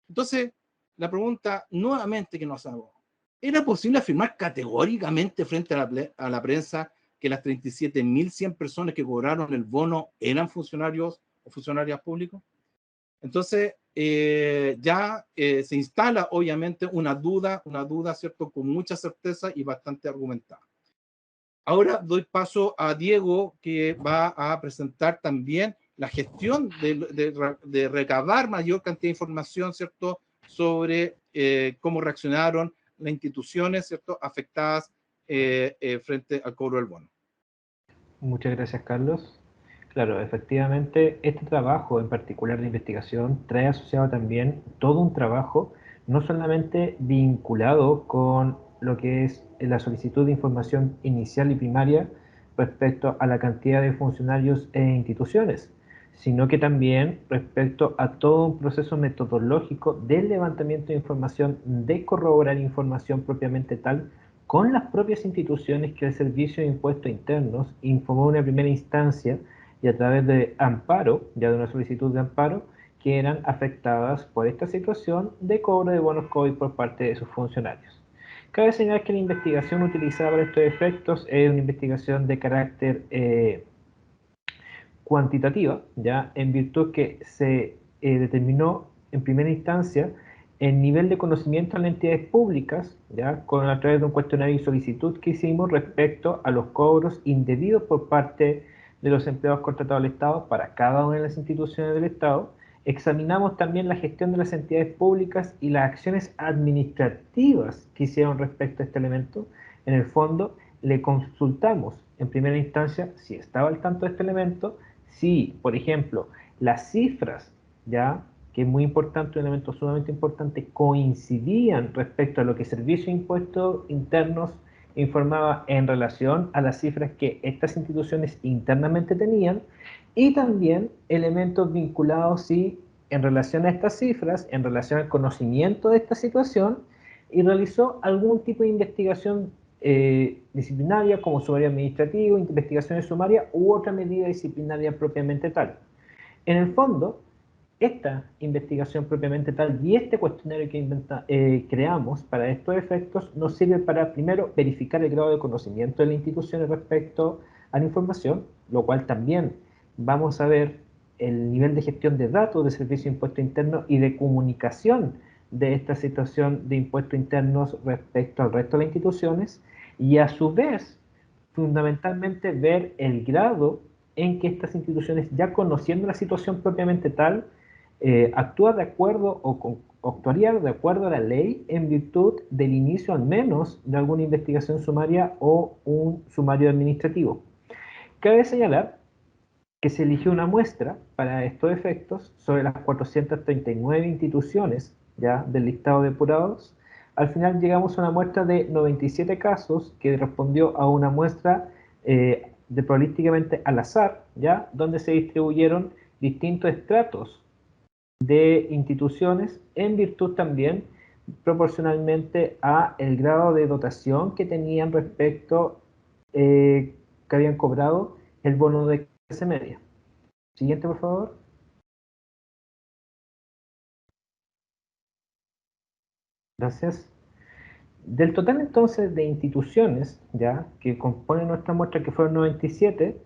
Entonces, la pregunta nuevamente que nos hago, ¿era posible afirmar categóricamente frente a la prensa que las 37.100 personas que cobraron el bono eran funcionarios o funcionarias públicos? Entonces, ya se instala obviamente una duda, ¿cierto?, con mucha certeza y bastante argumentada. Ahora doy paso a Diego, que va a presentar también la gestión de recabar mayor cantidad de información, ¿cierto?, sobre cómo reaccionaron las instituciones, ¿cierto?, afectadas frente al cobro del bono. Muchas gracias, Carlos. Claro, efectivamente, este trabajo en particular de investigación trae asociado también todo un trabajo, no solamente vinculado con lo que es la solicitud de información inicial y primaria respecto a la cantidad de funcionarios e instituciones, sino que también respecto a todo un proceso metodológico del levantamiento de información, de corroborar información propiamente tal, con las propias instituciones que el Servicio de Impuestos Internos informó en una primera instancia y a través de amparo, ya de una solicitud de amparo, que eran afectadas por esta situación de cobro de bonos COVID por parte de sus funcionarios. Cabe señalar que la investigación utilizada para estos efectos es una investigación de carácter cuantitativa, ya en virtud que se determinó en primera instancia el nivel de conocimiento de las entidades públicas, ¿ya? A través de un cuestionario y solicitud que hicimos respecto a los cobros indebidos por parte de los empleados contratados al Estado para cada una de las instituciones del Estado. Examinamos también la gestión de las entidades públicas y las acciones administrativas que hicieron respecto a este elemento. En el fondo, le consultamos en primera instancia si estaba al tanto de este elemento, si, por ejemplo, las cifras, ¿ya?, que es muy importante, un elemento sumamente importante, coincidían respecto a lo que Servicio de Impuestos Internos informaba en relación a las cifras que estas instituciones internamente tenían, y también elementos vinculados, sí, en relación a estas cifras, en relación al conocimiento de esta situación, y realizó algún tipo de investigación disciplinaria, como sumario administrativo, investigaciones sumarias u otra medida disciplinaria propiamente tal. En el fondo, esta investigación propiamente tal y este cuestionario que creamos para estos efectos nos sirve para, primero, verificar el grado de conocimiento de la institución respecto a la información, lo cual también vamos a ver el nivel de gestión de datos de Servicio de Impuestos Internos y de comunicación de esta situación de impuestos internos respecto al resto de las instituciones, y a su vez, fundamentalmente, ver el grado en que estas instituciones, ya conociendo la situación propiamente tal, actúa de acuerdo o actuaría de acuerdo a la ley en virtud del inicio al menos de alguna investigación sumaria o un sumario administrativo. Cabe señalar que se eligió una muestra para estos efectos sobre las 439 instituciones ya del listado de depurados. Al final llegamos a una muestra de 97 casos que respondió a una muestra de probabilísticamente al azar, ya, donde se distribuyeron distintos estratos de instituciones en virtud también proporcionalmente a el grado de dotación que tenían respecto que habían cobrado el bono de clase media. Siguiente, por favor. Gracias. Del total entonces de instituciones ya que componen nuestra muestra, que fueron 97,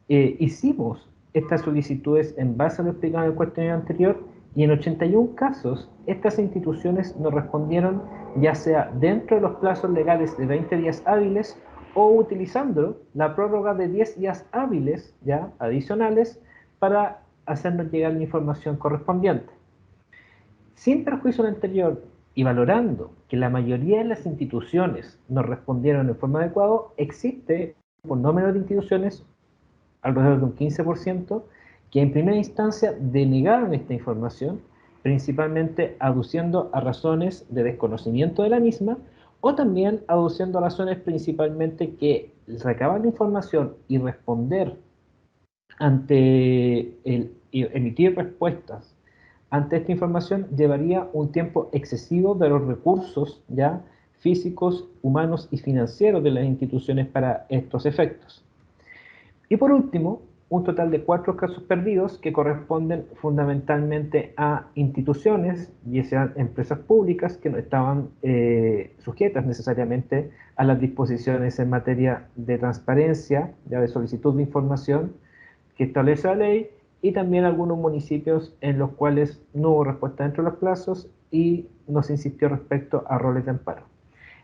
hicimos estas solicitudes en base a lo explicado en el cuestionario anterior, y en 81 casos estas instituciones nos respondieron ya sea dentro de los plazos legales de 20 días hábiles o utilizando la prórroga de 10 días hábiles ya adicionales para hacernos llegar la información correspondiente. Sin perjuicio de lo anterior y valorando que la mayoría de las instituciones nos respondieron en forma adecuada, existe un número de instituciones, alrededor de un 15%, que en primera instancia denegaron esta información, principalmente aduciendo a razones de desconocimiento de la misma, o también aduciendo a razones principalmente que recabar la información y responder ante emitir respuestas ante esta información llevaría un tiempo excesivo de los recursos ya físicos, humanos y financieros de las instituciones para estos efectos. Y por último, un total de 4 casos perdidos que corresponden fundamentalmente a instituciones, ya sean empresas públicas, que no estaban sujetas necesariamente a las disposiciones en materia de transparencia, ya de solicitud de información que establece la ley, y también algunos municipios en los cuales no hubo respuesta dentro de los plazos y nos insistió respecto a roles de amparo.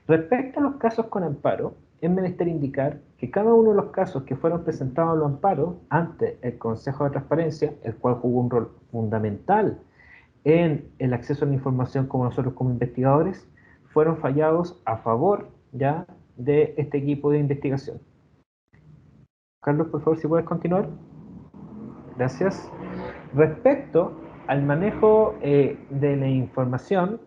Respecto a los casos con amparo, es menester indicar que cada uno de los casos que fueron presentados a los amparos ante el Consejo de Transparencia, el cual jugó un rol fundamental en el acceso a la información como nosotros como investigadores, fueron fallados a favor ya de este equipo de investigación. Carlos, por favor, si puedes continuar. Gracias. Respecto al manejo de la información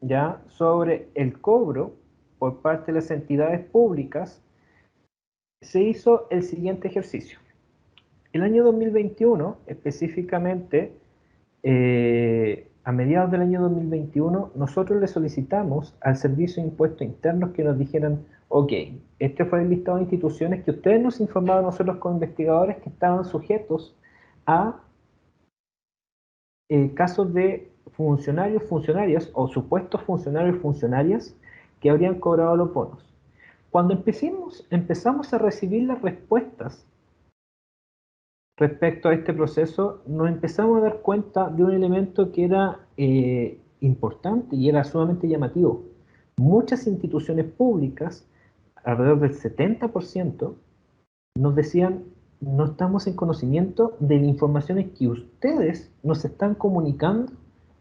ya sobre el cobro por parte de las entidades públicas, se hizo el siguiente ejercicio. El año 2021, específicamente a mediados del año 2021, nosotros le solicitamos al Servicio de Impuestos Internos que nos dijeran: ok, este fue el listado de instituciones que ustedes nos informaron a nosotros como investigadores que estaban sujetos a casos de funcionarios, funcionarias o supuestos funcionarios, funcionarias que habrían cobrado los bonos. Cuando empezamos a recibir las respuestas respecto a este proceso, nos empezamos a dar cuenta de un elemento que era importante y era sumamente llamativo. Muchas instituciones públicas, alrededor del 70%, nos decían: no estamos en conocimiento de las informaciones que ustedes nos están comunicando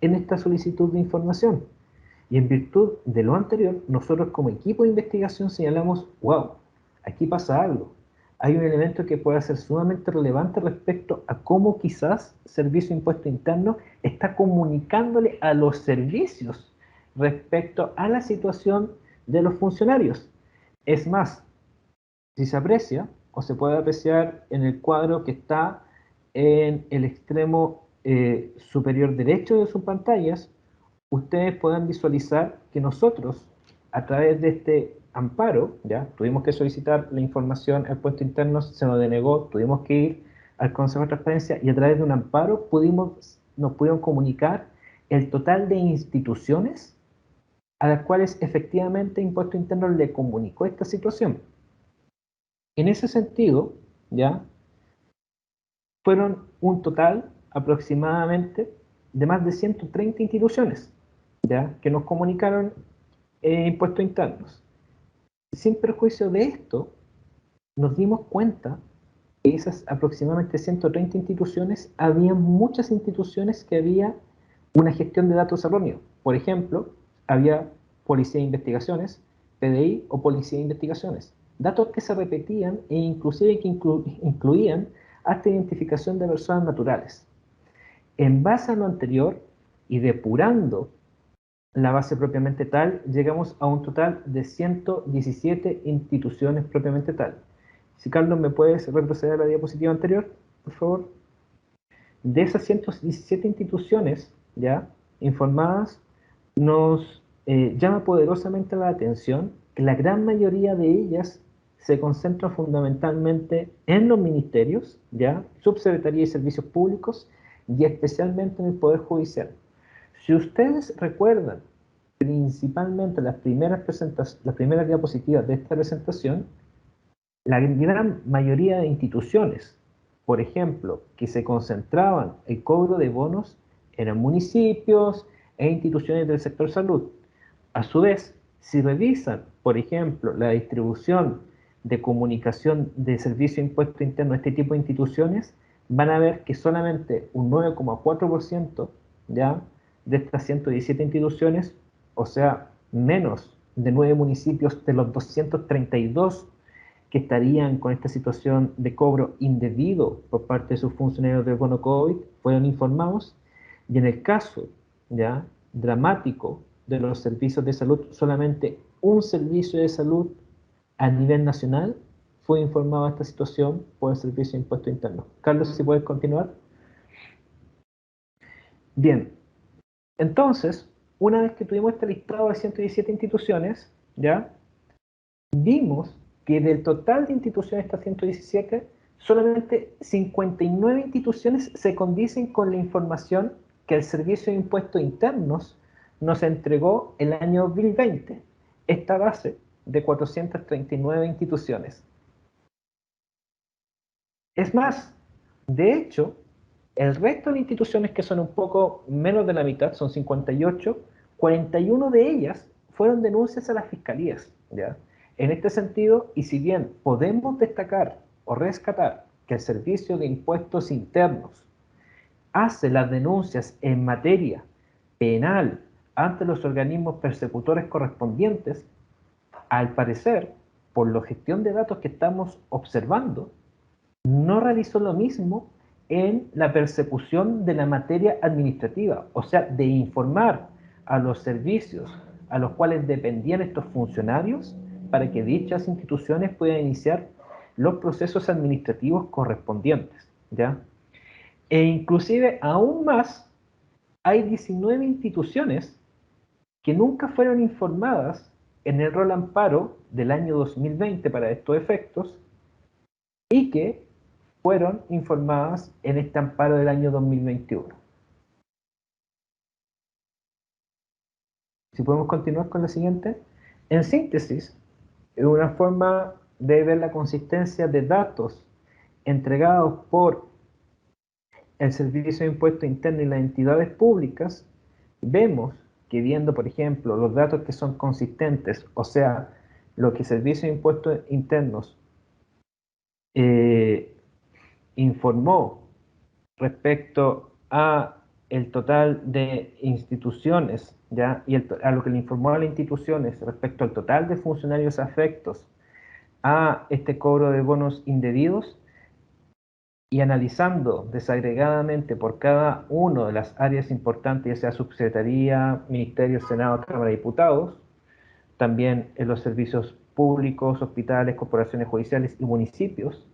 en esta solicitud de información. Y en virtud de lo anterior, nosotros como equipo de investigación señalamos: wow, aquí pasa algo. Hay un elemento que puede ser sumamente relevante respecto a cómo quizás Servicio de Impuesto Interno está comunicándole a los servicios respecto a la situación de los funcionarios. Es más, si se aprecia, o se puede apreciar en el cuadro que está en el extremo superior derecho de sus pantallas, ustedes pueden visualizar que nosotros, a través de este amparo, ya tuvimos que solicitar la información al puesto interno, se nos denegó, tuvimos que ir al Consejo de Transparencia y a través de un amparo nos pudieron comunicar el total de instituciones a las cuales efectivamente Impuesto Interno le comunicó esta situación. En ese sentido, ya fueron un total aproximadamente de más de 130 instituciones, ya, que nos comunicaron impuestos internos. Sin perjuicio de esto, nos dimos cuenta que esas aproximadamente 130 instituciones, había muchas instituciones que había una gestión de datos erróneo. Por ejemplo, había Policía de Investigaciones, PDI o Policía de Investigaciones. Datos que se repetían e inclusive que incluían hasta identificación de personas naturales. En base a lo anterior y depurando la base propiamente tal, llegamos a un total de 117 instituciones propiamente tal. Si Carlos me puedes retroceder a la diapositiva anterior, por favor. De esas 117 instituciones ya informadas, nos llama poderosamente la atención que la gran mayoría de ellas se concentra fundamentalmente en los ministerios, ya, Subsecretaría de Servicios Públicos y especialmente en el Poder Judicial. Si ustedes recuerdan principalmente las primeras diapositivas de esta presentación, la gran mayoría de instituciones, por ejemplo, que se concentraban el cobro de bonos, eran municipios e instituciones del sector salud. A su vez, si revisan, por ejemplo, la distribución de comunicación de servicio de impuesto interno a este tipo de instituciones, van a ver que solamente un 9,4% ya de estas 117 instituciones, o sea, menos de 9 municipios de los 232 que estarían con esta situación de cobro indebido por parte de sus funcionarios del bono COVID, fueron informados. Y en el caso ya dramático de los servicios de salud, solamente un servicio de salud a nivel nacional fue informado de esta situación por el Servicio de Impuesto Interno. Carlos, si puedes continuar. Bien, entonces, una vez que tuvimos este listado de 117 instituciones, ya vimos que del total de instituciones, estas 117, solamente 59 instituciones se condicen con la información que el Servicio de Impuestos Internos nos entregó el año 2020, esta base de 439 instituciones. Es más, de hecho, el resto de instituciones, que son un poco menos de la mitad, son 58, 41 de ellas fueron denuncias a las fiscalías, ¿ya? En este sentido, y si bien podemos destacar o rescatar que el Servicio de Impuestos Internos hace las denuncias en materia penal ante los organismos persecutores correspondientes, al parecer, por la gestión de datos que estamos observando, no realizó lo mismo en la persecución de la materia administrativa, o sea, de informar a los servicios a los cuales dependían estos funcionarios para que dichas instituciones puedan iniciar los procesos administrativos correspondientes, ¿ya? E inclusive aún más, hay 19 instituciones que nunca fueron informadas en el rol amparo del año 2020 para estos efectos y que fueron informadas en este amparo del año 2021. Si podemos continuar con la siguiente. En síntesis, es una forma de ver la consistencia de datos entregados por el Servicio de Impuesto Interno y las entidades públicas, vemos que viendo, por ejemplo, los datos que son consistentes, o sea, lo que el Servicio de Impuestos Internos informó respecto a el total de instituciones, ¿ya? Y a lo que le informó a las instituciones respecto al total de funcionarios afectos a este cobro de bonos indebidos, y analizando desagregadamente por cada una de las áreas importantes, ya sea subsecretaría, ministerio, senado, cámara de diputados, también en los servicios públicos, hospitales, corporaciones judiciales y municipios,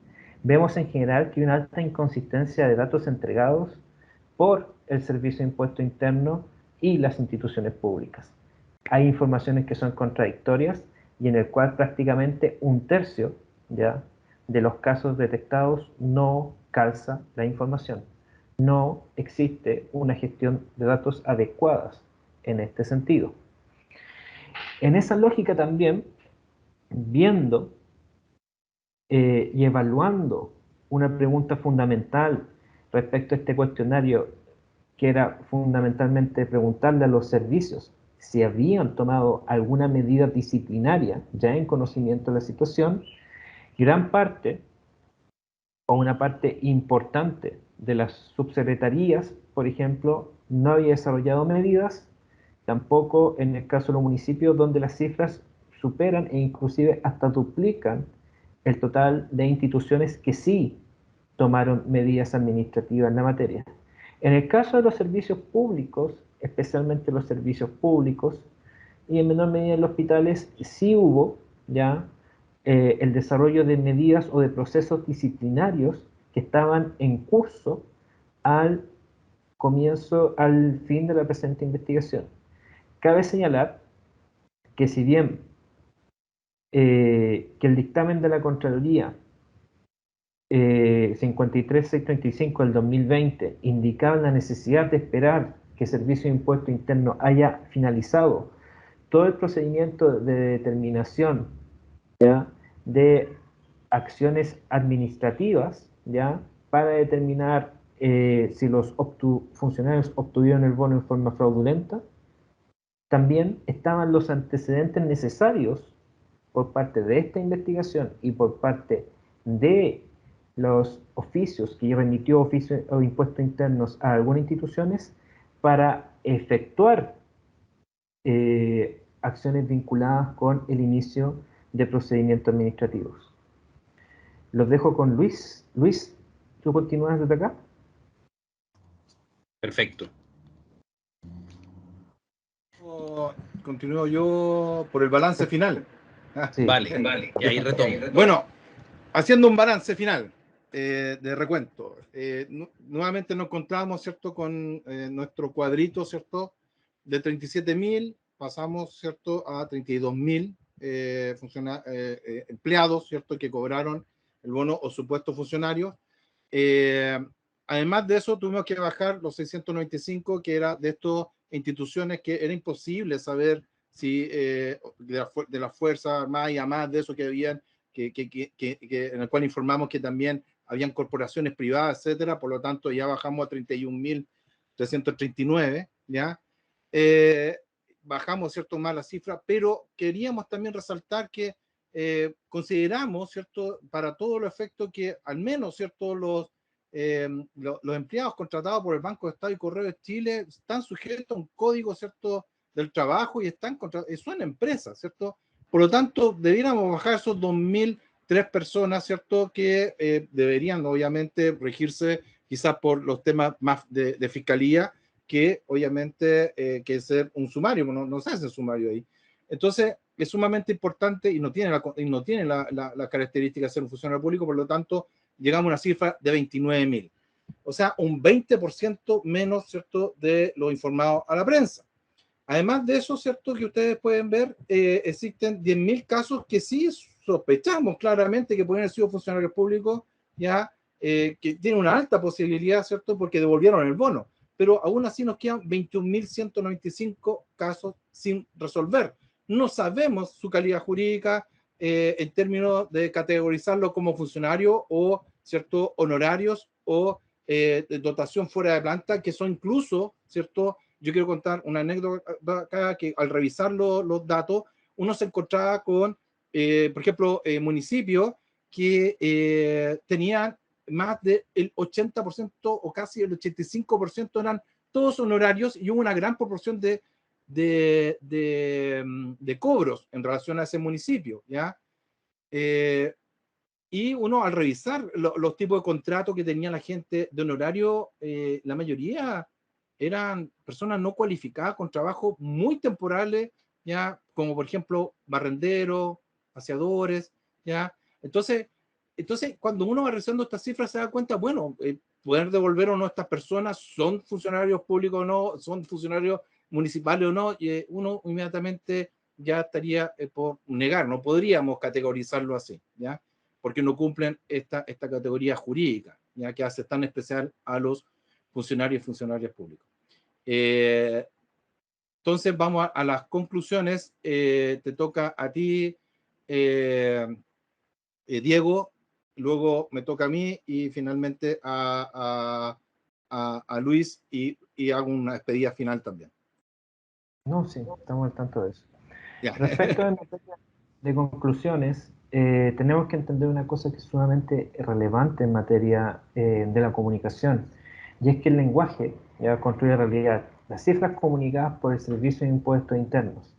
vemos en general que hay una alta inconsistencia de datos entregados por el Servicio de Impuesto Interno y las instituciones públicas. Hay informaciones que son contradictorias y en el cual prácticamente un tercio, ¿ya?, de los casos detectados no calza la información. No existe una gestión de datos adecuadas en este sentido. En esa lógica también, viendo y evaluando una pregunta fundamental respecto a este cuestionario, que era fundamentalmente preguntarle a los servicios si habían tomado alguna medida disciplinaria ya en conocimiento de la situación, gran parte o una parte importante de las subsecretarías, por ejemplo, no había desarrollado medidas, tampoco en el caso de los municipios, donde las cifras superan e inclusive hasta duplican el total de instituciones que sí tomaron medidas administrativas en la materia. En el caso de los servicios públicos, especialmente los servicios públicos, y en menor medida en los hospitales, sí hubo ya el desarrollo de medidas o de procesos disciplinarios que estaban en curso al fin de la presente investigación. Cabe señalar que si bien que el dictamen de la Contraloría 53635 del 2020 indicaba la necesidad de esperar que el Servicio de Impuesto Interno haya finalizado todo el procedimiento de determinación, ¿ya?, de acciones administrativas, ¿ya?, para determinar si los funcionarios obtuvieron el bono en forma fraudulenta. También estaban los antecedentes necesarios por parte de esta investigación y por parte de los oficios que remitió oficio o impuestos internos a algunas instituciones para efectuar acciones vinculadas con el inicio de procedimientos administrativos. Los dejo con Luis. Luis, ¿tú continúas desde acá? Perfecto. Continúo yo por el balance final. Sí. Vale, y ahí retomo. Bueno, haciendo un balance final de recuento. Nuevamente nos encontramos, ¿cierto?, con nuestro cuadrito, ¿cierto?, de 37.000, pasamos, ¿cierto?, a 32.000 empleados, ¿cierto?, que cobraron el bono o supuestos funcionarios. Además de eso, tuvimos que bajar los 695, que era de estas instituciones que era imposible saber si de la Fuerza Armada y además de eso que habían, en el cual informamos que también habían corporaciones privadas, etcétera. Por lo tanto, ya bajamos a 31.339, ¿ya? Bajamos, ¿cierto?, más la cifra, pero queríamos también resaltar que consideramos, ¿cierto?, para todos los efectos que al menos, ¿cierto?, los empleados contratados por el Banco de Estado y Correo de Chile están sujetos a un código, ¿cierto?, del trabajo y son empresas, ¿cierto? Por lo tanto, debiéramos bajar esos 2.003 personas, ¿cierto?, que deberían obviamente regirse quizás por los temas más de fiscalía, que obviamente que ser un sumario, no se hace sumario ahí. Entonces, es sumamente importante y no tiene la característica de ser un funcionario público, por lo tanto, llegamos a una cifra de 29.000. O sea, un 20% menos, ¿cierto?, de lo informado a la prensa. Además de eso, ¿cierto?, que ustedes pueden ver, existen 10.000 casos que sí sospechamos claramente que pueden haber sido funcionarios públicos, ya que tienen una alta posibilidad, ¿cierto?, porque devolvieron el bono. Pero aún así nos quedan 21.195 casos sin resolver. No sabemos su calidad jurídica en términos de categorizarlo como funcionario o, ¿cierto?, honorarios o de dotación fuera de planta, que son incluso, ¿cierto? Yo quiero contar una anécdota acá, que al revisar los datos, uno se encontraba con, por ejemplo, municipios que tenían más del 80% o casi el 85% eran todos honorarios, y hubo una gran proporción de cobros en relación a ese municipio, ¿ya? Y uno al revisar los tipos de contratos que tenía la gente de honorario, la mayoría eran personas no cualificadas con trabajos muy temporales, ¿ya? Como por ejemplo barrenderos, paseadores, ¿ya? Entonces, cuando uno va revisando estas cifras se da cuenta, bueno, poder devolver o no a estas personas, son funcionarios públicos o no, son funcionarios municipales o no, y uno inmediatamente ya estaría por negar, no podríamos categorizarlo así, ¿ya? Porque no cumplen esta categoría jurídica, ya que hace tan especial a los funcionarios y funcionarias públicos. Entonces vamos a las conclusiones. Te toca a ti, Diego, luego me toca a mí y finalmente a Luis, y hago una despedida final también. No, sí, estamos al tanto de eso. Ya. Respecto de conclusiones, tenemos que entender una cosa que es sumamente relevante en materia de la comunicación, y es que el lenguaje ya construye realidad. Las cifras comunicadas por el Servicio de Impuestos Internos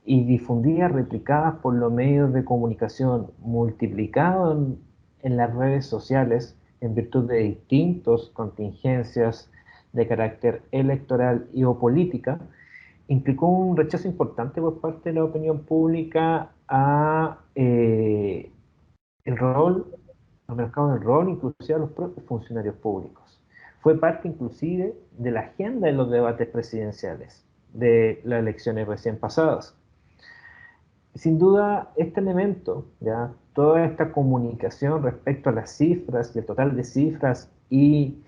y difundidas, replicadas por los medios de comunicación, multiplicados en las redes sociales en virtud de distintas contingencias de carácter electoral y o política, implicó un rechazo importante por parte de la opinión pública a el rol, al mercado del rol, inclusive a los propios funcionarios públicos. Fue parte inclusive de la agenda de los debates presidenciales de las elecciones recién pasadas. Sin duda, este elemento, ¿ya? Toda esta comunicación respecto a las cifras y el total de cifras y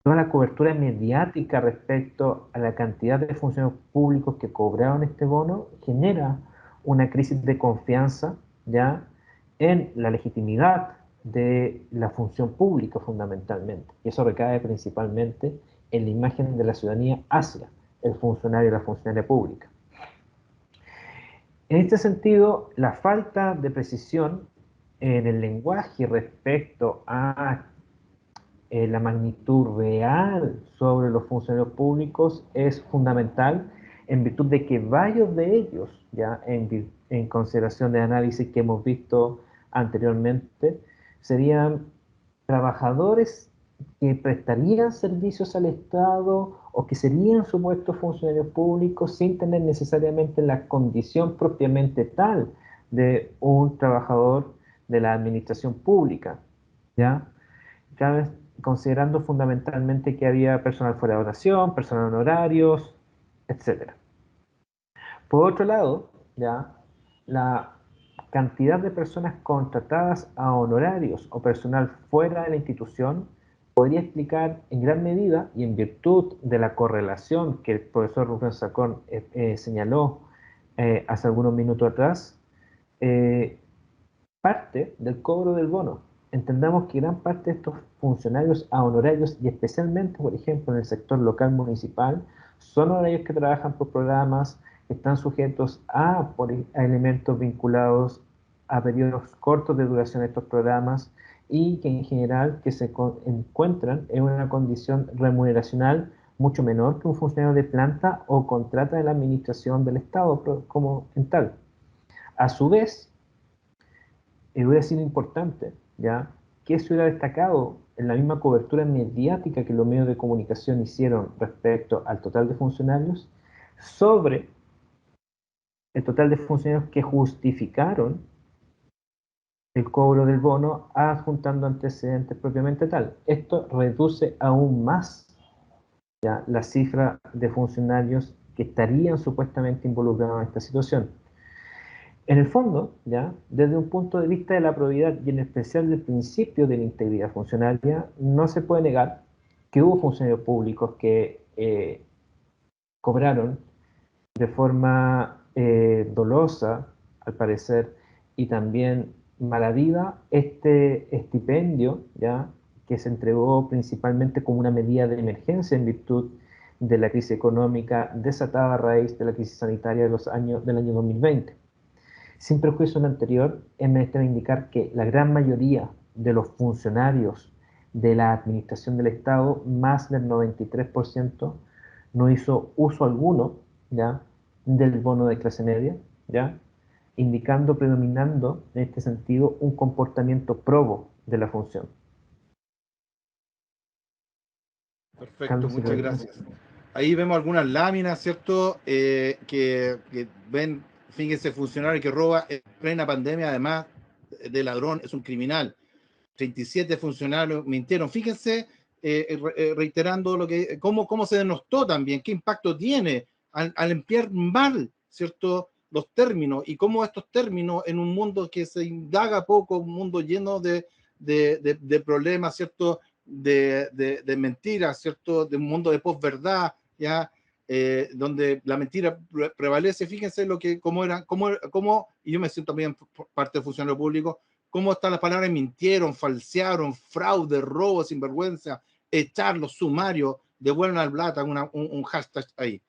toda la cobertura mediática respecto a la cantidad de funcionarios públicos que cobraron este bono genera una crisis de confianza, ¿ya?, en la legitimidad de la función pública fundamentalmente. Y eso recae principalmente en la imagen de la ciudadanía hacia el funcionario y la funcionaria pública. En este sentido, la falta de precisión en el lenguaje respecto a la magnitud real sobre los funcionarios públicos es fundamental, en virtud de que varios de ellos, ya en consideración de análisis que hemos visto anteriormente, serían trabajadores que prestarían servicios al Estado o que serían supuestos funcionarios públicos sin tener necesariamente la condición propiamente tal de un trabajador de la administración pública, ¿ya? Considerando fundamentalmente que había personal fuera de dotación, personal honorarios, etc. Por otro lado, ¿ya?, la cantidad de personas contratadas a honorarios o personal fuera de la institución podría explicar en gran medida, y en virtud de la correlación que el profesor Rubén Sacón señaló hace algunos minutos atrás, parte del cobro del bono. Entendamos que gran parte de estos funcionarios a honorarios, y especialmente, por ejemplo, en el sector local municipal, son honorarios que trabajan por programas, que están sujetos a elementos vinculados a periodos cortos de duración de estos programas, y que en general que se encuentran en una condición remuneracional mucho menor que un funcionario de planta o contrata de la administración del Estado como en tal. A su vez, hubiera sido importante, ¿ya?, que se hubiera destacado en la misma cobertura mediática que los medios de comunicación hicieron respecto al total de funcionarios, sobre el total de funcionarios que justificaron el cobro del bono adjuntando antecedentes propiamente tal. Esto reduce aún más, ¿ya?, la cifra de funcionarios que estarían supuestamente involucrados en esta situación. En el fondo, ¿ya?, desde un punto de vista de la probidad y en especial del principio de la integridad funcionaria, no se puede negar que hubo funcionarios públicos que cobraron de forma dolosa, al parecer, y también mala vida, este estipendio, ¿ya?, que se entregó principalmente como una medida de emergencia en virtud de la crisis económica desatada a raíz de la crisis sanitaria del año 2020. Sin perjuicio de lo anterior, es menester indicar que la gran mayoría de los funcionarios de la administración del Estado, más del 93%, no hizo uso alguno, ¿ya?, del bono de clase media, ¿ya?, indicando, predominando en este sentido, un comportamiento probo de la función. Perfecto, Carlos, muchas gracias. Ahí vemos algunas láminas, ¿cierto? Que ven, fíjense, el funcionario que roba en plena pandemia, además de ladrón, es un criminal. 37 funcionarios mintieron. Fíjense, reiterando lo que, cómo se denostó también, qué impacto tiene al emplear mal, ¿cierto?, los términos, y cómo estos términos en un mundo que se indaga poco, un mundo lleno de problemas, ¿cierto?, de mentiras, ¿cierto?, de un mundo de posverdad, ya, donde la mentira prevalece. Fíjense lo que, y yo me siento también parte del funcionario público, cómo están las palabras: mintieron, falsearon, fraude, robo, sinvergüenza, echarlos, sumario, devuelvan al plata, un hashtag ahí.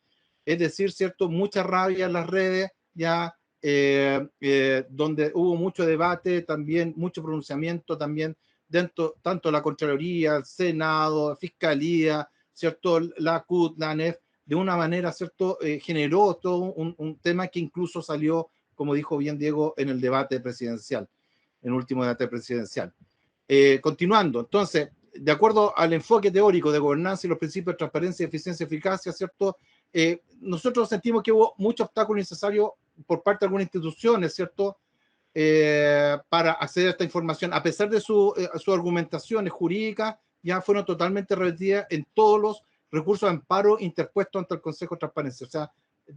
Es decir, ¿cierto?, mucha rabia en las redes, ya, donde hubo mucho debate, también mucho pronunciamiento también dentro, tanto la Contraloría, el Senado, Fiscalía, ¿cierto?, la CUT, la ANEF, de una manera, ¿cierto?, generó todo un tema que incluso salió, como dijo bien Diego, en el debate presidencial, en el último debate presidencial. Continuando, entonces, de acuerdo al enfoque teórico de gobernanza y los principios de transparencia, eficiencia y eficacia, ¿cierto?, nosotros sentimos que hubo mucho obstáculo innecesario por parte de algunas instituciones, ¿cierto?, para acceder a esta información, a pesar de sus argumentaciones jurídicas, ya fueron totalmente revertidas en todos los recursos de amparo interpuestos ante el Consejo de Transparencia. O sea,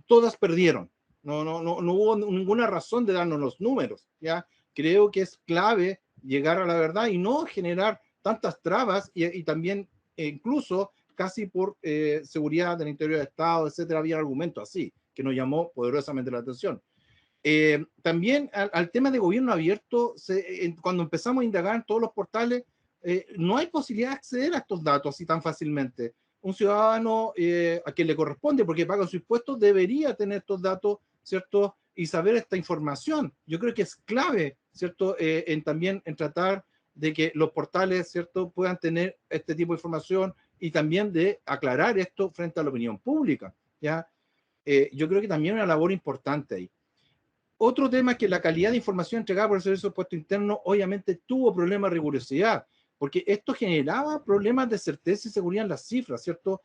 todas perdieron. No hubo ninguna razón de darnos los números, ¿ya? Creo que es clave llegar a la verdad y no generar tantas trabas y también incluso casi por seguridad del interior del Estado, etcétera, había argumentos así que nos llamó poderosamente la atención. También al tema de gobierno abierto, cuando empezamos a indagar en todos los portales, no hay posibilidad de acceder a estos datos así tan fácilmente. Un ciudadano a quien le corresponde, porque paga sus impuestos, debería tener estos datos, ¿cierto?, y saber esta información. Yo creo que es clave, ¿cierto?, también en tratar de que los portales, ¿cierto?, puedan tener este tipo de información y también de aclarar esto frente a la opinión pública, ¿ya? Yo creo que también es una labor importante ahí. Otro tema es que la calidad de información entregada por el Servicio de Impuesto Interno obviamente tuvo problemas de rigurosidad, porque esto generaba problemas de certeza y seguridad en las cifras, ¿cierto?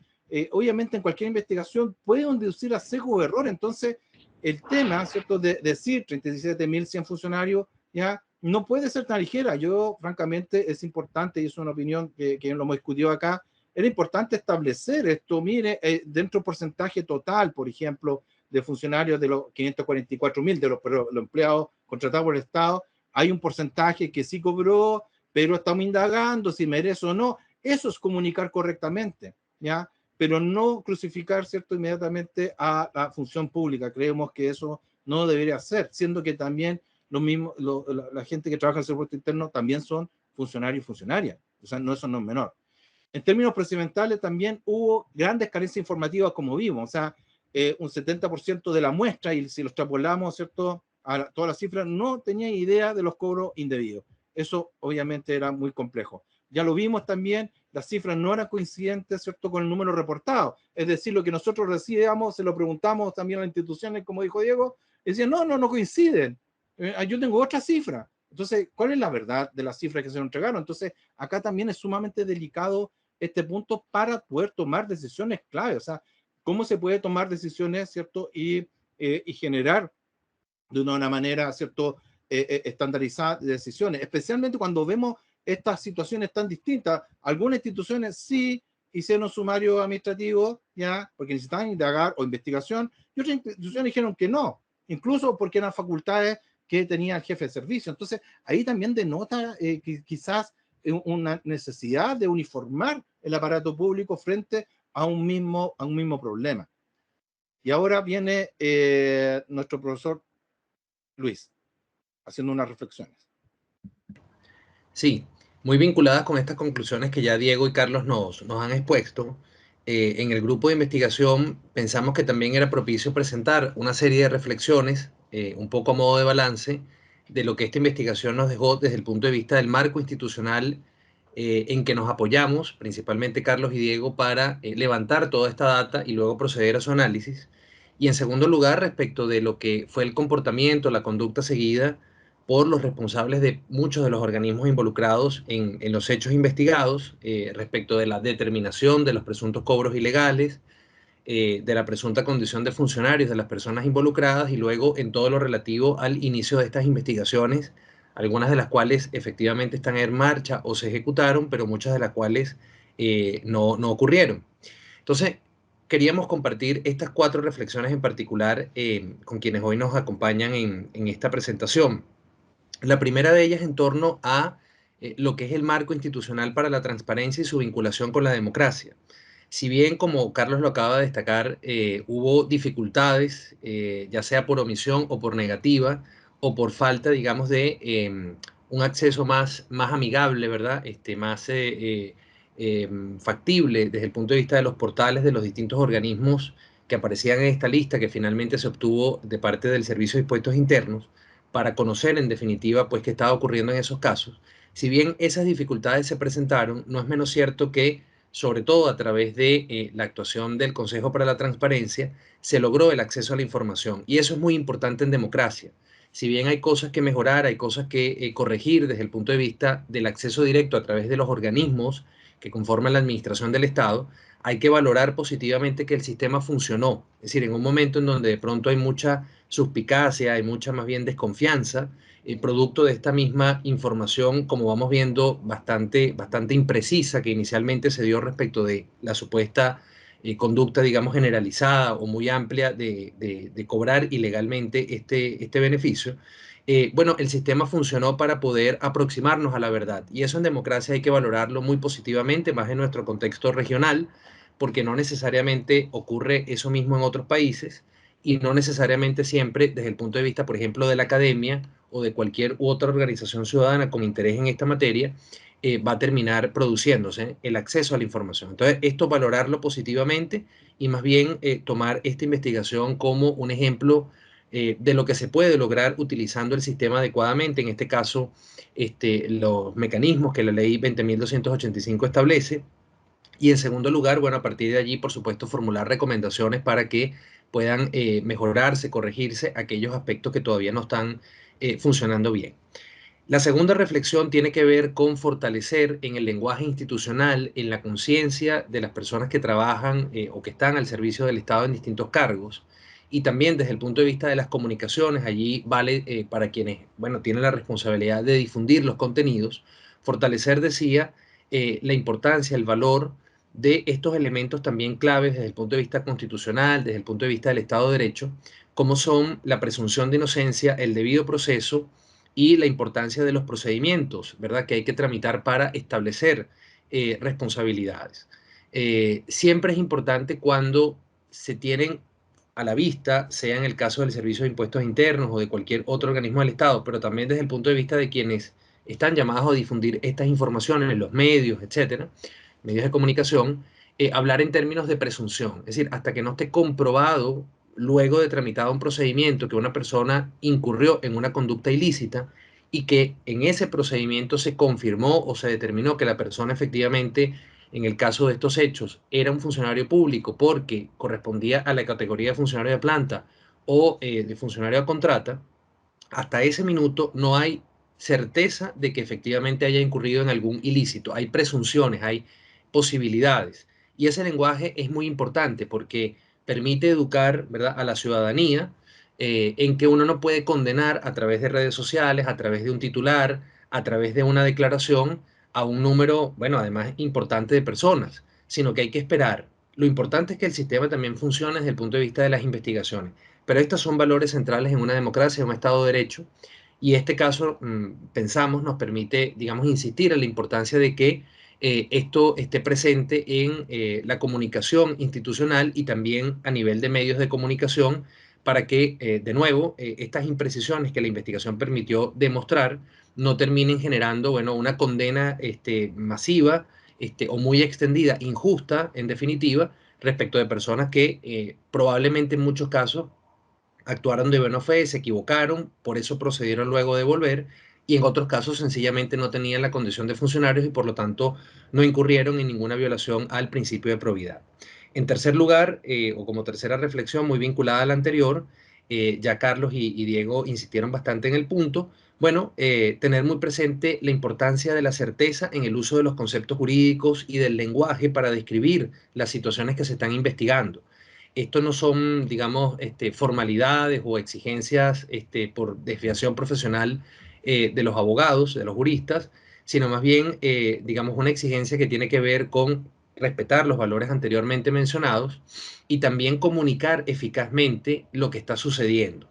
Obviamente en cualquier investigación puede inducir a sesgo o error. Entonces el tema, ¿cierto?, de decir 37.100 funcionarios, ya, no puede ser tan ligera. Yo, francamente, es importante, y es una opinión que lo hemos discutido acá, era importante establecer esto. Mire, dentro del porcentaje total, por ejemplo, de funcionarios de los 544.000, de los empleados contratados por el Estado, hay un porcentaje que sí cobró, pero estamos indagando si merece o no. Eso es comunicar correctamente, ¿ya? Pero no crucificar, ¿cierto?, inmediatamente a la función pública. Creemos que eso no debería ser, siendo que también la gente que trabaja en el Servicio Interno también son funcionarios y funcionarias. O sea, eso no es menor. En términos procedimentales también hubo grandes carencias informativas, como vimos. O sea, un 70% de la muestra, y si lo extrapolamos, ¿cierto?, a todas las cifras, no tenía idea de los cobros indebidos. Eso obviamente era muy complejo. Ya lo vimos también, las cifras no eran coincidentes, ¿cierto?, con el número reportado. Es decir, lo que nosotros recibíamos, se lo preguntamos también a las instituciones, como dijo Diego, y decían, no coinciden. Yo tengo otra cifra. Entonces, ¿cuál es la verdad de las cifras que se nos entregaron? Entonces, acá también es sumamente delicado este punto para poder tomar decisiones clave. O sea, cómo se puede tomar decisiones, ¿cierto?, y generar de una manera, ¿cierto?, estandarizada de decisiones, especialmente cuando vemos estas situaciones tan distintas. Algunas instituciones sí hicieron sumario administrativo, ya, porque necesitaban indagar o investigación, y otras instituciones dijeron que no, incluso porque eran facultades que tenía el jefe de servicio. Entonces, ahí también denota quizás una necesidad de uniformar el aparato público frente a un mismo problema. Y ahora viene nuestro profesor Luis, haciendo unas reflexiones. Sí, Muy vinculadas con estas conclusiones que ya Diego y Carlos nos han expuesto, en el grupo de investigación pensamos que también era propicio presentar una serie de reflexiones, un poco a modo de balance, de lo que esta investigación nos dejó desde el punto de vista del marco institucional en que nos apoyamos, principalmente Carlos y Diego, para levantar toda esta data y luego proceder a su análisis. Y en segundo lugar, respecto de lo que fue el comportamiento, la conducta seguida por los responsables de muchos de los organismos involucrados en los hechos investigados, respecto de la determinación de los presuntos cobros ilegales, de la presunta condición de funcionarios de las personas involucradas y luego en todo lo relativo al inicio de estas investigaciones, algunas de las cuales efectivamente están en marcha o se ejecutaron, pero muchas de las cuales no ocurrieron. Entonces, queríamos compartir estas 4 reflexiones en particular con quienes hoy nos acompañan en esta presentación. La primera de ellas en torno a lo que es el marco institucional para la transparencia y su vinculación con la democracia. Si bien, como Carlos lo acaba de destacar, hubo dificultades, ya sea por omisión o por negativa, o por falta, digamos, de un acceso más amigable, ¿verdad? Más factible desde el punto de vista de los portales de los distintos organismos que aparecían en esta lista que finalmente se obtuvo de parte del Servicio de Impuestos Internos, para conocer en definitiva pues qué estaba ocurriendo en esos casos. Si bien esas dificultades se presentaron, no es menos cierto que, sobre todo a través de la actuación del Consejo para la Transparencia, se logró el acceso a la información. Y eso es muy importante en democracia. Si bien hay cosas que mejorar, hay cosas que corregir desde el punto de vista del acceso directo a través de los organismos que conforman la administración del Estado, hay que valorar positivamente que el sistema funcionó. Es decir, en un momento en donde de pronto hay mucha suspicacia, hay mucha más bien desconfianza, producto de esta misma información, como vamos viendo, bastante imprecisa que inicialmente se dio respecto de la supuesta conducta, digamos, generalizada o muy amplia de cobrar ilegalmente este beneficio. Bueno, el sistema funcionó para poder aproximarnos a la verdad, y eso en democracia hay que valorarlo muy positivamente, más en nuestro contexto regional, porque no necesariamente ocurre eso mismo en otros países, y no necesariamente siempre desde el punto de vista, por ejemplo, de la academia o de cualquier otra organización ciudadana con interés en esta materia, va a terminar produciéndose el acceso a la información. Entonces, esto valorarlo positivamente y más bien tomar esta investigación como un ejemplo de lo que se puede lograr utilizando el sistema adecuadamente, en este caso, los mecanismos que la ley 20.285 establece. Y en segundo lugar, bueno, a partir de allí, por supuesto, formular recomendaciones para que puedan mejorarse, corregirse aquellos aspectos que todavía no están funcionando bien. La segunda reflexión tiene que ver con fortalecer en el lenguaje institucional, en la conciencia de las personas que trabajan o que están al servicio del Estado en distintos cargos, y también desde el punto de vista de las comunicaciones, allí vale para quienes, bueno, tienen la responsabilidad de difundir los contenidos, fortalecer, decía, la importancia, el valor de estos elementos también claves desde el punto de vista constitucional, desde el punto de vista del Estado de Derecho, como son la presunción de inocencia, el debido proceso y la importancia de los procedimientos, ¿verdad?, que hay que tramitar para establecer responsabilidades. Siempre es importante cuando se tienen a la vista, sea en el caso del Servicio de Impuestos Internos o de cualquier otro organismo del Estado, pero también desde el punto de vista de quienes están llamados a difundir estas informaciones en los medios, etcétera, medios de comunicación, hablar en términos de presunción. Es decir, hasta que no esté comprobado, luego de tramitado un procedimiento, que una persona incurrió en una conducta ilícita y que en ese procedimiento se confirmó o se determinó que la persona efectivamente, en el caso de estos hechos, era un funcionario público porque correspondía a la categoría de funcionario de planta o de funcionario a contrata, hasta ese minuto no hay certeza de que efectivamente haya incurrido en algún ilícito. Hay presunciones, hay posibilidades. Y ese lenguaje es muy importante porque permite educar, ¿verdad?, a la ciudadanía en que uno no puede condenar a través de redes sociales, a través de un titular, a través de una declaración a un número, bueno, además importante de personas, sino que hay que esperar. Lo importante es que el sistema también funcione desde el punto de vista de las investigaciones. Pero estos son valores centrales en una democracia, en un Estado de Derecho, y este caso, pensamos, nos permite, digamos, insistir en la importancia de que esto esté presente en la comunicación institucional y también a nivel de medios de comunicación para que, de nuevo, estas imprecisiones que la investigación permitió demostrar no terminen generando, bueno, una condena masiva o muy extendida, injusta, en definitiva, respecto de personas que probablemente en muchos casos actuaron de buena fe, se equivocaron, por eso procedieron luego de volver, y en otros casos sencillamente no tenían la condición de funcionarios y por lo tanto no incurrieron en ninguna violación al principio de probidad. En tercer lugar, o como tercera reflexión muy vinculada a la anterior, ya Carlos y Diego insistieron bastante en el punto, bueno, tener muy presente la importancia de la certeza en el uso de los conceptos jurídicos y del lenguaje para describir las situaciones que se están investigando. Esto no son, digamos, formalidades o exigencias por desviación profesional de los abogados, de los juristas, sino más bien, digamos, una exigencia que tiene que ver con respetar los valores anteriormente mencionados y también comunicar eficazmente lo que está sucediendo.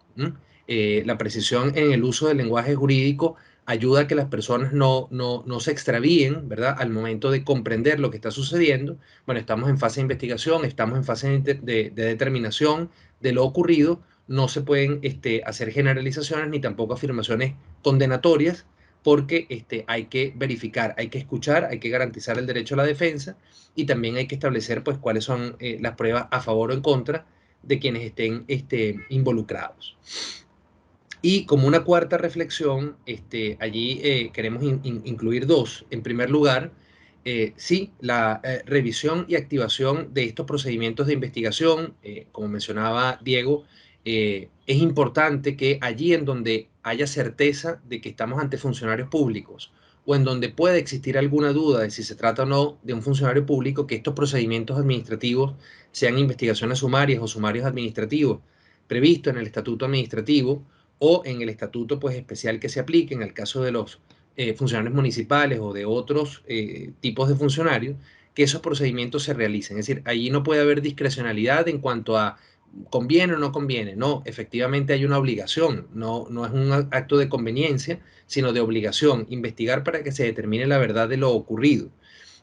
La precisión en el uso del lenguaje jurídico ayuda a que las personas no se extravíen, ¿verdad?, al momento de comprender lo que está sucediendo. Bueno, estamos en fase de investigación, estamos en fase de determinación de lo ocurrido, no se pueden hacer generalizaciones ni tampoco afirmaciones condenatorias, porque hay que verificar, hay que escuchar, hay que garantizar el derecho a la defensa y también hay que establecer pues cuáles son las pruebas a favor o en contra de quienes estén involucrados. Y como una cuarta reflexión, allí queremos incluir dos. En primer lugar, sí, la revisión y activación de estos procedimientos de investigación, como mencionaba Diego, es importante que allí en donde haya certeza de que estamos ante funcionarios públicos o en donde pueda existir alguna duda de si se trata o no de un funcionario público, que estos procedimientos administrativos sean investigaciones sumarias o sumarios administrativos previstos en el estatuto administrativo o en el estatuto pues, especial que se aplique en el caso de los funcionarios municipales o de otros tipos de funcionarios, que esos procedimientos se realicen. Es decir, allí no puede haber discrecionalidad en cuanto a conviene o no conviene. No, efectivamente hay una obligación, no es un acto de conveniencia, sino de obligación, investigar para que se determine la verdad de lo ocurrido.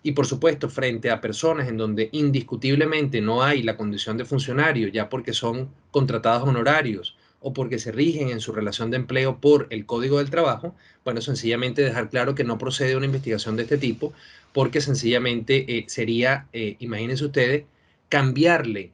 Y por supuesto, frente a personas en donde indiscutiblemente no hay la condición de funcionario, ya porque son contratados honorarios, o porque se rigen en su relación de empleo por el Código del Trabajo, bueno, sencillamente dejar claro que no procede una investigación de este tipo, porque sencillamente sería, imagínense ustedes, cambiarle,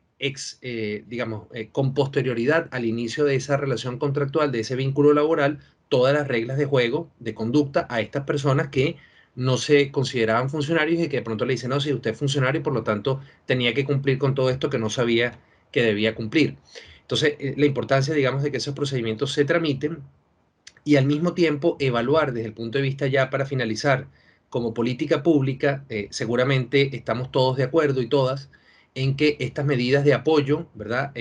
con posterioridad al inicio de esa relación contractual, de ese vínculo laboral, todas las reglas de juego, de conducta a estas personas que no se consideraban funcionarios y que de pronto le dicen, no, si usted es funcionario y por lo tanto tenía que cumplir con todo esto que no sabía que debía cumplir. Entonces, la importancia, digamos, de que esos procedimientos se tramiten y al mismo tiempo evaluar desde el punto de vista ya para finalizar como política pública, seguramente estamos todos de acuerdo y todas en que estas medidas de apoyo, ¿verdad?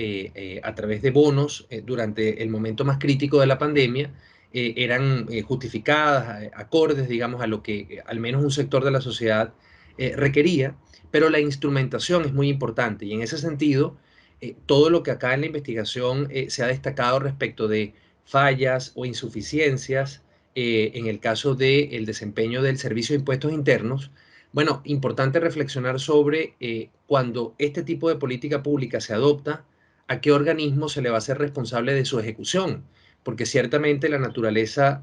A través de bonos durante el momento más crítico de la pandemia, eran justificadas, acordes, digamos, a lo que al menos un sector de la sociedad requería, pero la instrumentación es muy importante y en ese sentido, todo lo que acá en la investigación se ha destacado respecto de fallas o insuficiencias en el caso del desempeño del Servicio de Impuestos Internos, bueno, importante reflexionar sobre cuando este tipo de política pública se adopta, a qué organismo se le va a ser responsable de su ejecución, porque ciertamente la naturaleza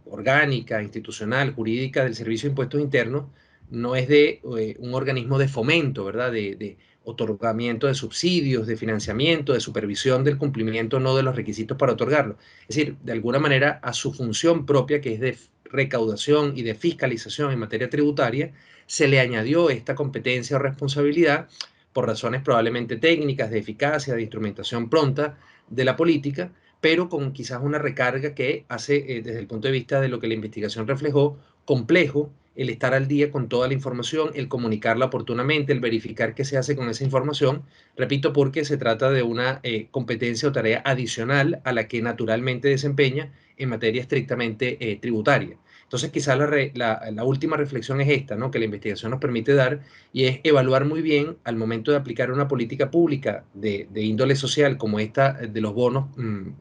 orgánica, institucional, jurídica del Servicio de Impuestos Internos no es de un organismo de fomento, ¿verdad? De otorgamiento de subsidios, de financiamiento, de supervisión del cumplimiento no de los requisitos para otorgarlo. Es decir, de alguna manera a su función propia, que es de recaudación y de fiscalización en materia tributaria, se le añadió esta competencia o responsabilidad por razones probablemente técnicas, de eficacia, de instrumentación pronta de la política, pero con quizás una recarga que hace, desde el punto de vista de lo que la investigación reflejó, complejo el estar al día con toda la información, el comunicarla oportunamente, el verificar qué se hace con esa información, repito, porque se trata de una competencia o tarea adicional a la que naturalmente desempeña en materia estrictamente tributaria. Entonces, quizás la última reflexión es esta, ¿no?, que la investigación nos permite dar, y es evaluar muy bien al momento de aplicar una política pública de índole social como esta de los bonos,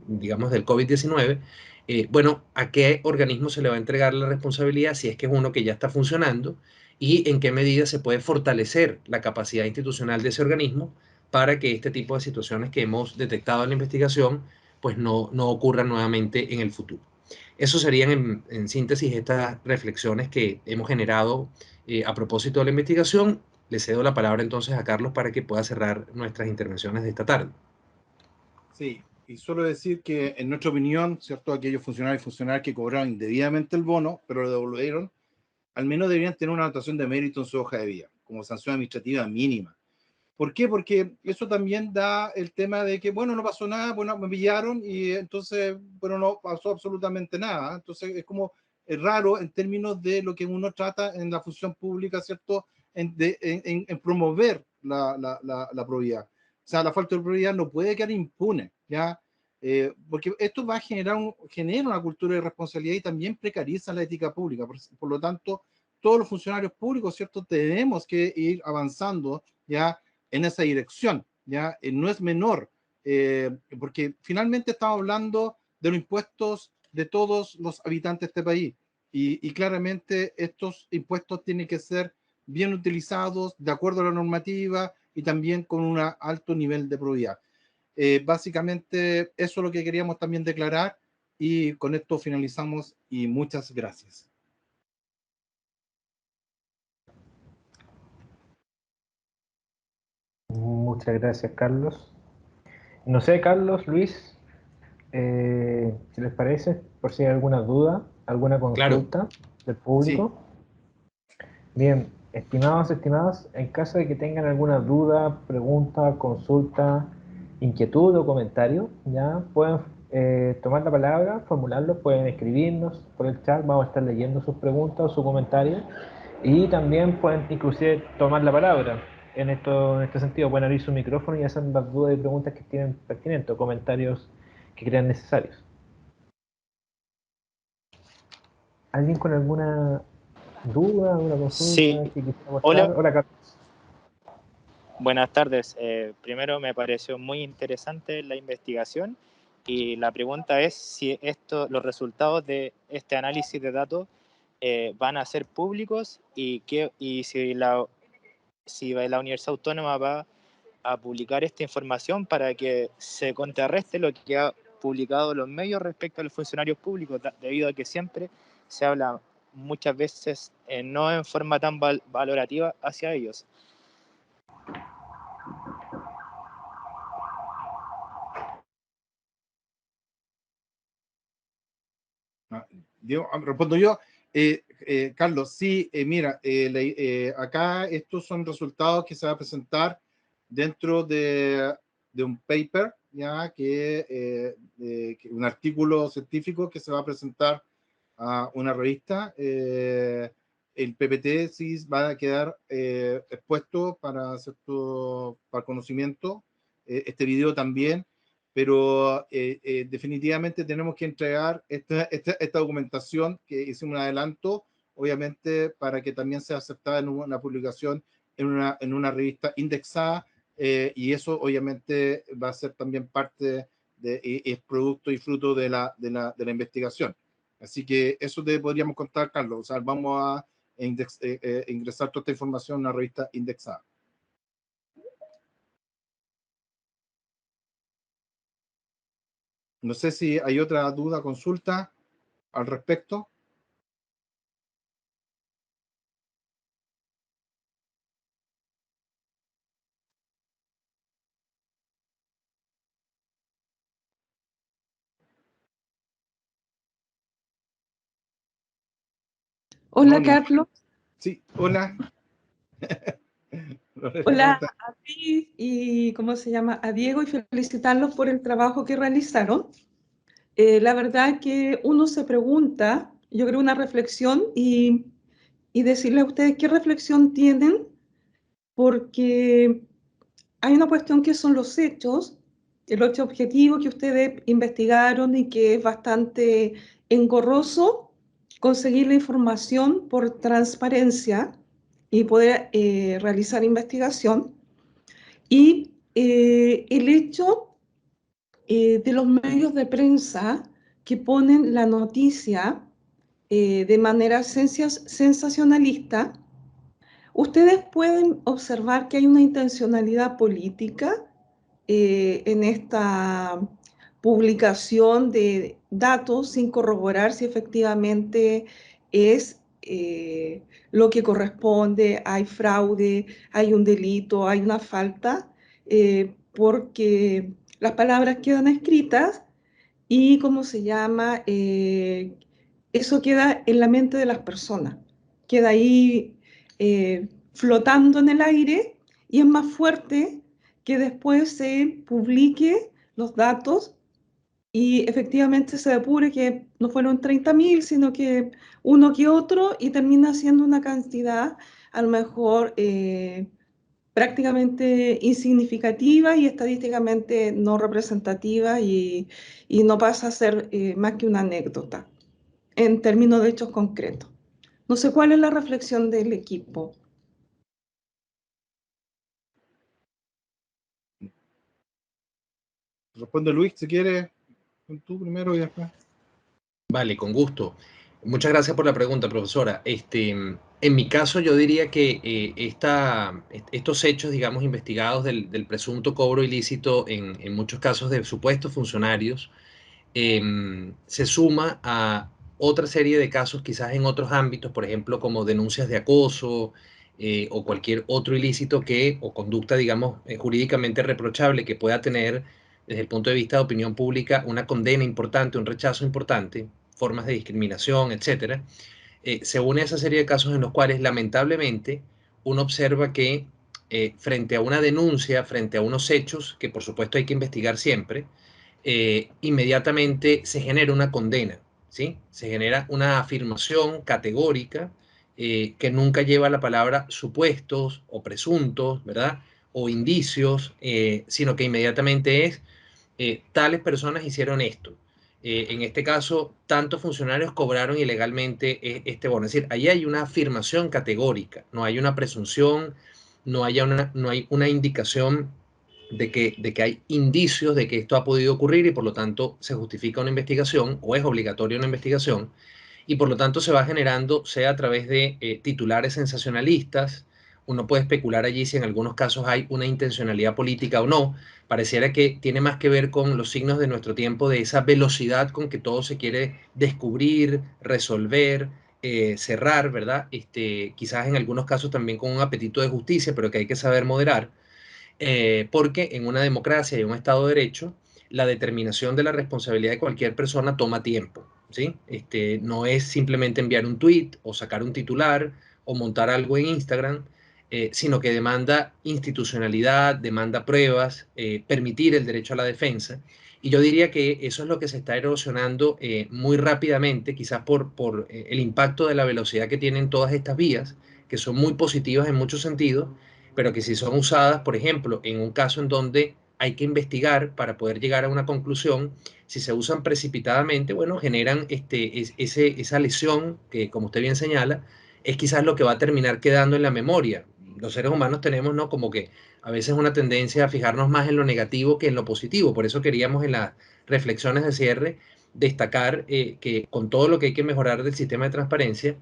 digamos, del COVID-19, bueno, ¿a qué organismo se le va a entregar la responsabilidad si es que es uno que ya está funcionando? Y en qué medida se puede fortalecer la capacidad institucional de ese organismo para que este tipo de situaciones que hemos detectado en la investigación pues no ocurran nuevamente en el futuro. Eso serían en síntesis estas reflexiones que hemos generado a propósito de la investigación. Le cedo la palabra entonces a Carlos para que pueda cerrar nuestras intervenciones de esta tarde. Sí, y solo decir que en nuestra opinión, ¿cierto? Aquellos funcionarios y funcionarias que cobraron indebidamente el bono, pero lo devolvieron, al menos deberían tener una anotación de mérito en su hoja de vida, como sanción administrativa mínima. ¿Por qué? Porque eso también da el tema de que, bueno, no pasó nada, bueno, me pillaron y entonces, bueno, no pasó absolutamente nada. Entonces es como raro en términos de lo que uno trata en la función pública, ¿cierto? En promover la probidad. O sea, la falta de probidad no puede quedar impune, ¿ya? Porque esto va a genera una cultura de responsabilidad y también precariza la ética pública. Por lo tanto, todos los funcionarios públicos, ¿cierto? Tenemos que ir avanzando, ¿ya? En esa dirección, ¿ya? No es menor, porque finalmente estamos hablando de los impuestos de todos los habitantes de este país y claramente estos impuestos tienen que ser bien utilizados de acuerdo a la normativa y también con un alto nivel de probidad. Básicamente eso es lo que queríamos también declarar y con esto finalizamos y muchas gracias. Muchas gracias, Carlos. No sé, Carlos, Luis, si les parece, por si hay alguna duda, alguna consulta del público. Sí. Bien, estimados, estimadas, en caso de que tengan alguna duda, pregunta, consulta, inquietud o comentario, ya pueden tomar la palabra, formularlo, pueden escribirnos por el chat, vamos a estar leyendo sus preguntas o sus comentarios, y también pueden inclusive tomar la palabra. En este sentido, pueden abrir su micrófono y hacer las dudas y preguntas que tienen pertinentes o comentarios que crean necesarios. ¿Alguien con alguna duda, alguna consulta Sí. que quisiera mostrar? Hola. Hola, Carlos. Buenas tardes. Primero me pareció muy interesante la investigación y la pregunta es si los resultados de este análisis de datos van a ser públicos y si la Universidad Autónoma va a publicar esta información para que se contrarreste lo que ha publicado los medios respecto a los funcionarios públicos, debido a que siempre se habla muchas veces no en forma tan valorativa hacia ellos. Respondo yo. Carlos, sí, mira, acá estos son resultados que se va a presentar dentro de un paper, ya que un artículo científico que se va a presentar a una revista. El PPT sí va a quedar expuesto para conocimiento, este video también, pero definitivamente tenemos que entregar esta documentación que hicimos un adelanto, obviamente para que también sea aceptada en una publicación en una revista indexada, y eso obviamente va a ser también parte es producto y fruto de la investigación. Así que eso te podríamos contar, Carlos. O sea, vamos a ingresar toda esta información en una revista indexada. No sé si hay otra duda, consulta al respecto. Hola, No. Carlos. Sí, hola. Hola a ti y ¿cómo se llama? A Diego, y felicitarlos por el trabajo que realizaron. La verdad que uno se pregunta, yo creo una reflexión y decirle a ustedes qué reflexión tienen, porque hay una cuestión que son los hechos, el hecho objetivo que ustedes investigaron y que es bastante engorroso conseguir la información por transparencia y poder realizar investigación. Y el hecho de los medios de prensa que ponen la noticia de manera sensacionalista, ustedes pueden observar que hay una intencionalidad política en esta publicación de datos sin corroborar si efectivamente es lo que corresponde, hay fraude, hay un delito, hay una falta, porque las palabras quedan escritas y, ¿cómo se llama? Eso queda en la mente de las personas, queda ahí flotando en el aire y es más fuerte que después se publique los datos y efectivamente se depure que no fueron 30.000, sino que uno que otro y termina siendo una cantidad a lo mejor prácticamente insignificativa y estadísticamente no representativa y no pasa a ser más que una anécdota en términos de hechos concretos. No sé cuál es la reflexión del equipo. Responde Luis, si quiere, tú primero y después. Vale, con gusto. Muchas gracias por la pregunta, profesora. En mi caso, yo diría que estos hechos, digamos, investigados del presunto cobro ilícito en muchos casos de supuestos funcionarios, se suma a otra serie de casos quizás en otros ámbitos, por ejemplo, como denuncias de acoso o cualquier otro ilícito o conducta, digamos, jurídicamente reprochable que pueda tener desde el punto de vista de opinión pública una condena importante, un rechazo importante, formas de discriminación, etcétera. Se une a esa serie de casos en los cuales lamentablemente uno observa que frente a una denuncia, frente a unos hechos que por supuesto hay que investigar siempre, inmediatamente se genera una condena, ¿sí? Se genera una afirmación categórica que nunca lleva la palabra supuestos o presuntos, ¿verdad? O indicios, sino que inmediatamente es tales personas hicieron esto. En este caso, tantos funcionarios cobraron ilegalmente este bono. Es decir, ahí hay una afirmación categórica, no hay una presunción, no hay una indicación de que hay indicios de que esto ha podido ocurrir y por lo tanto se justifica una investigación o es obligatoria una investigación y por lo tanto se va generando, sea a través de titulares sensacionalistas, uno puede especular allí si en algunos casos hay una intencionalidad política o no, pareciera que tiene más que ver con los signos de nuestro tiempo, de esa velocidad con que todo se quiere descubrir, resolver, cerrar, ¿verdad? Quizás en algunos casos también con un apetito de justicia, pero que hay que saber moderar porque en una democracia y un Estado de Derecho, la determinación de la responsabilidad de cualquier persona toma tiempo, ¿sí? No es simplemente enviar un tweet o sacar un titular o montar algo en Instagram, sino que demanda institucionalidad, demanda pruebas, permitir el derecho a la defensa. Y yo diría que eso es lo que se está erosionando muy rápidamente, quizás por el impacto de la velocidad que tienen todas estas vías, que son muy positivas en muchos sentidos, pero que si son usadas, por ejemplo, en un caso en donde hay que investigar para poder llegar a una conclusión, si se usan precipitadamente, bueno, generan esa lesión que, como usted bien señala, es quizás lo que va a terminar quedando en la memoria. Los seres humanos tenemos, ¿no? Como que a veces una tendencia a fijarnos más en lo negativo que en lo positivo. Por eso queríamos en las reflexiones de cierre destacar que con todo lo que hay que mejorar del sistema de transparencia,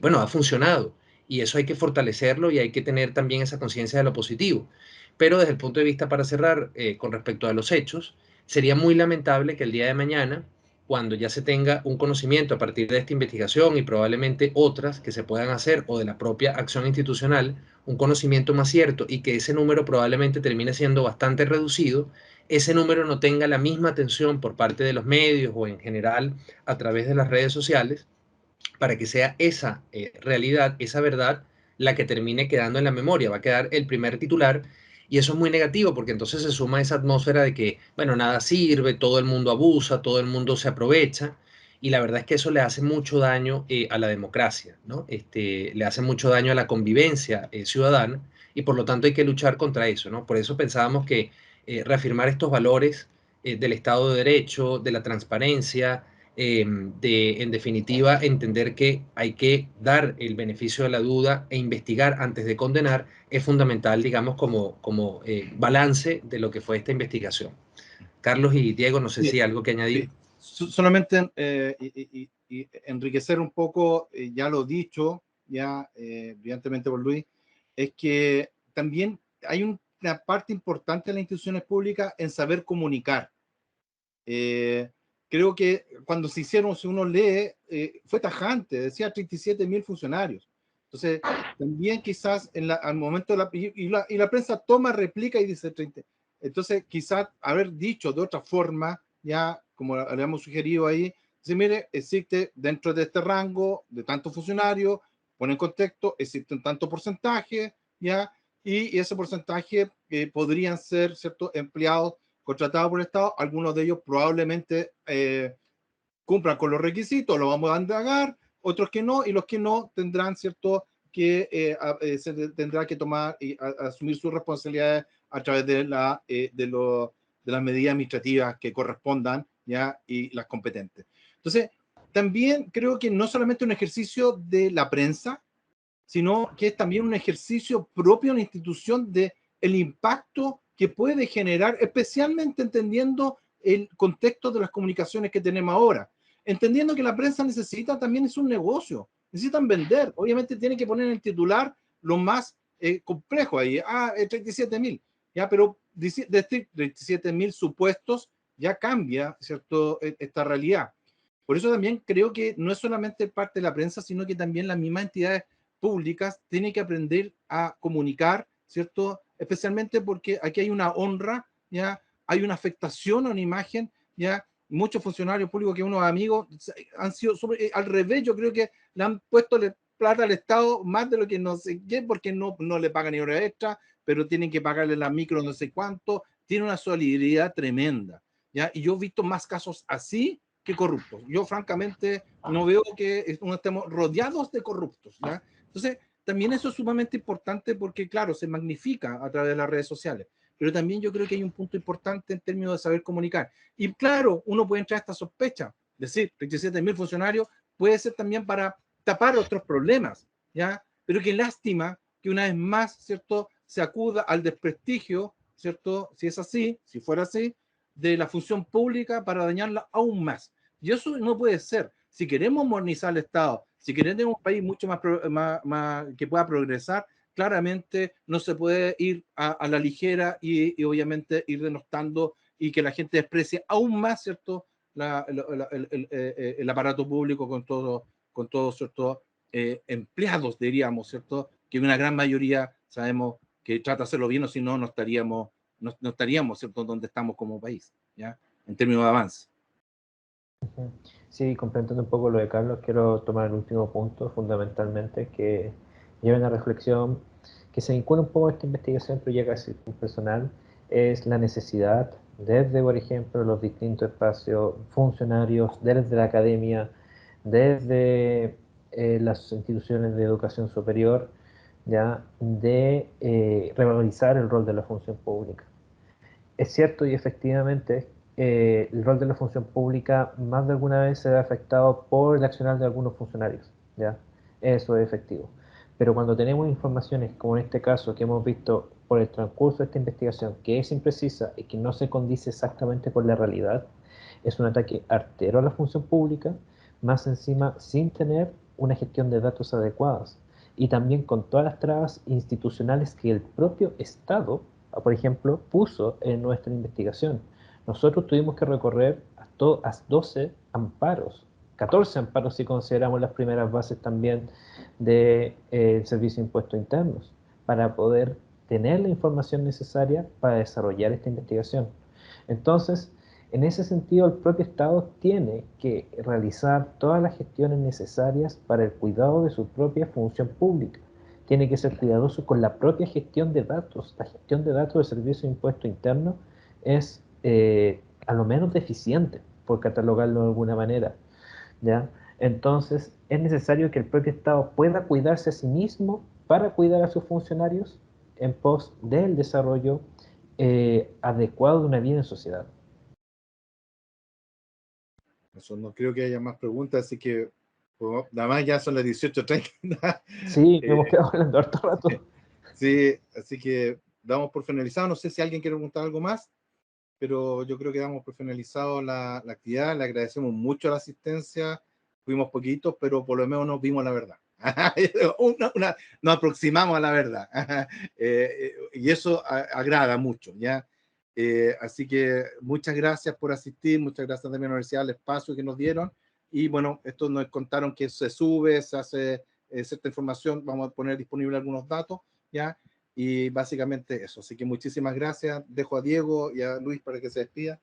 bueno, ha funcionado y eso hay que fortalecerlo y hay que tener también esa conciencia de lo positivo. Pero desde el punto de vista, para cerrar, con respecto a los hechos, sería muy lamentable que el día de mañana, cuando ya se tenga un conocimiento a partir de esta investigación y probablemente otras que se puedan hacer o de la propia acción institucional, un conocimiento más cierto y que ese número probablemente termine siendo bastante reducido, ese número no tenga la misma atención por parte de los medios o en general a través de las redes sociales para que sea esa realidad, esa verdad, la que termine quedando en la memoria. Va a quedar el primer titular y eso es muy negativo porque entonces se suma esa atmósfera de que, bueno, nada sirve, todo el mundo abusa, todo el mundo se aprovecha y la verdad es que eso le hace mucho daño a la democracia, ¿no? Le hace mucho daño a la convivencia ciudadana y por lo tanto hay que luchar contra eso, ¿no? Por eso pensábamos que reafirmar estos valores del Estado de Derecho, de la transparencia, en definitiva, entender que hay que dar el beneficio de la duda e investigar antes de condenar es fundamental, digamos, como balance de lo que fue esta investigación. Carlos y Diego, no sé si algo que añadir. Solamente y enriquecer un poco, ya lo dicho, ya brillantemente por Luis, es que también hay una parte importante de las instituciones públicas en saber comunicar. Creo que cuando se hicieron, si uno lee, fue tajante, decía 37.000 funcionarios. Entonces, también quizás al momento de y la prensa toma, replica y dice 30. Entonces, quizás haber dicho de otra forma, ya como le hemos sugerido ahí, dice, mire, existe dentro de este rango de tantos funcionarios, pone en contexto, existe un tanto porcentaje, ya, y ese porcentaje podrían ser, ¿cierto?, empleados contratados por el Estado, algunos de ellos probablemente cumplan con los requisitos, lo vamos a indagar, otros que no, y los que no tendrán, ¿cierto?, que se tendrá que tomar y asumir sus responsabilidades a través de las medidas administrativas que correspondan, ¿ya?, y las competentes. Entonces, también creo que no solamente un ejercicio de la prensa, sino que es también un ejercicio propio en la institución de el impacto que puede generar, especialmente entendiendo el contexto de las comunicaciones que tenemos ahora, entendiendo que la prensa necesita, también es un negocio, necesitan vender, obviamente tienen que poner en el titular lo más complejo ahí, 37.000, ya, pero decir 37.000 supuestos ya cambia, ¿cierto?, esta realidad. Por eso también creo que no es solamente parte de la prensa, sino que también las mismas entidades públicas tienen que aprender a comunicar, ¿cierto? Especialmente porque aquí hay una honra, ¿ya? Hay una afectación a una imagen, ¿ya? Muchos funcionarios públicos que unos amigos han sido al revés, yo creo que le han puesto plata al Estado más de lo que no sé qué, porque no le pagan ni hora extra, pero tienen que pagarle la micro no sé cuánto, tiene una solidaridad tremenda, ¿ya? Y yo he visto más casos así que corruptos. Yo francamente no veo que estemos rodeados de corruptos, ¿ya? Entonces, también eso es sumamente importante porque, claro, se magnifica a través de las redes sociales, pero también yo creo que hay un punto importante en términos de saber comunicar. Y claro, uno puede entrar a esta sospecha, decir, 37.000 funcionarios puede ser también para tapar otros problemas, ¿ya? Pero qué lástima que una vez más, ¿cierto?, se acuda al desprestigio, ¿cierto?, si es así, si fuera así, de la función pública para dañarla aún más. Y eso no puede ser. Si queremos modernizar el Estado, si queremos un país mucho más que pueda progresar, claramente no se puede ir a la ligera y obviamente ir denostando y que la gente desprecie aún más, ¿cierto?, el aparato público con todos, ¿cierto?, empleados, diríamos, ¿cierto?, que una gran mayoría sabemos que trata de hacerlo bien, o si no, no estaríamos, ¿cierto?, donde estamos como país, ¿ya?, en términos de avance. Sí, complementando un poco lo de Carlos, quiero tomar el último punto, fundamentalmente, que lleva una reflexión que se vincula un poco a esta investigación, pero ya casi personal, es la necesidad desde, por ejemplo, los distintos espacios funcionarios, desde la academia, desde las instituciones de educación superior, ya, de revalorizar el rol de la función pública. Es cierto y efectivamente el rol de la función pública más de alguna vez se ve afectado por el accionar de algunos funcionarios, ¿ya? Eso es efectivo. Pero cuando tenemos informaciones como en este caso que hemos visto por el transcurso de esta investigación, que es imprecisa y que no se condice exactamente con la realidad, es un ataque artero a la función pública, más encima sin tener una gestión de datos adecuadas y también con todas las trabas institucionales que el propio Estado, por ejemplo, puso en nuestra investigación. Nosotros tuvimos que recorrer a 12 amparos, 14 amparos si consideramos las primeras bases también del Servicio de Impuestos Internos, para poder tener la información necesaria para desarrollar esta investigación. Entonces, en ese sentido, el propio Estado tiene que realizar todas las gestiones necesarias para el cuidado de su propia función pública. Tiene que ser cuidadoso con la propia gestión de datos. La gestión de datos del Servicio de Impuesto Interno es a lo menos deficiente, por catalogarlo de alguna manera, ¿ya? Entonces, es necesario que el propio Estado pueda cuidarse a sí mismo para cuidar a sus funcionarios en pos del desarrollo adecuado de una vida en sociedad. Eso, no creo que haya más preguntas, así que pues, nada más ya son las 18:30. Sí, hemos quedado hablando harto rato. Sí, así que damos por finalizado. No sé si alguien quiere preguntar algo más, pero yo creo que damos por finalizado la actividad. Le agradecemos mucho la asistencia. Fuimos poquitos, pero por lo menos nos vimos la verdad. Nos aproximamos a la verdad. Y eso agrada mucho, ¿ya? Así que muchas gracias por asistir, muchas gracias también a la universidad, al espacio que nos dieron. Y bueno, esto nos contaron que se sube, se hace cierta información, vamos a poner disponible algunos datos, ¿ya? Y básicamente eso. Así que muchísimas gracias. Dejo a Diego y a Luis para que se despida.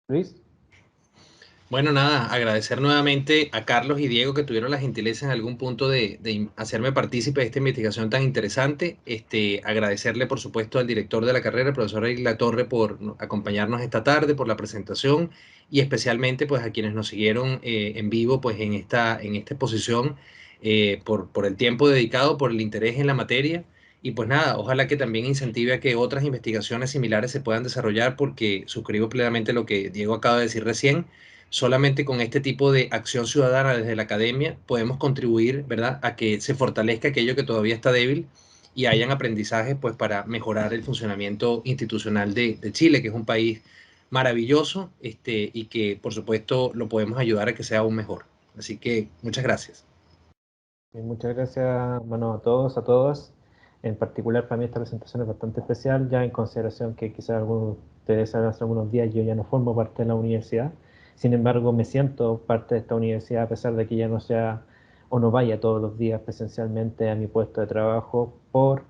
Luis. Bueno, nada, agradecer nuevamente a Carlos y Diego que tuvieron la gentileza en algún punto de hacerme partícipe de esta investigación tan interesante. Agradecerle, por supuesto, al director de la carrera, el profesor Eric Latorre, por acompañarnos esta tarde, por la presentación y especialmente pues, a quienes nos siguieron en vivo pues, en esta exposición, por el tiempo dedicado, por el interés en la materia. Y pues nada, ojalá que también incentive a que otras investigaciones similares se puedan desarrollar, porque suscribo plenamente lo que Diego acaba de decir recién. Solamente con este tipo de acción ciudadana desde la academia podemos contribuir, ¿verdad?, a que se fortalezca aquello que todavía está débil y hayan aprendizajes pues, para mejorar el funcionamiento institucional de Chile, que es un país maravilloso, y que por supuesto lo podemos ayudar a que sea aún mejor. Así que muchas gracias. Muchas gracias, bueno, a todos, a todas. En particular, para mí esta presentación es bastante especial, ya en consideración que quizás algunos de ustedes saben, hace algunos días yo ya no formo parte de la universidad. Sin embargo, me siento parte de esta universidad a pesar de que ya no sea o no vaya todos los días presencialmente a mi puesto de trabajo por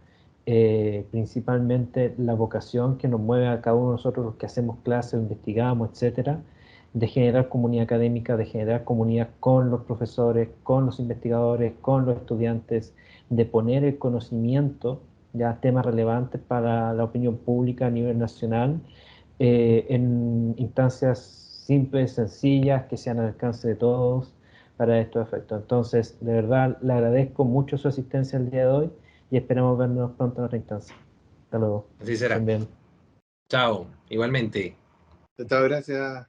principalmente la vocación que nos mueve a cada uno de nosotros los que hacemos clases, investigamos, etcétera, de generar comunidad académica, de generar comunidad con los profesores, con los investigadores, con los estudiantes, de poner el conocimiento, ya temas relevantes para la opinión pública a nivel nacional, en instancias simples, sencillas, que sean al alcance de todos para estos efectos. Entonces, de verdad, le agradezco mucho su asistencia el día de hoy y esperamos vernos pronto en otra instancia. Hasta luego. Así será. También. Chao, igualmente. Muchas gracias.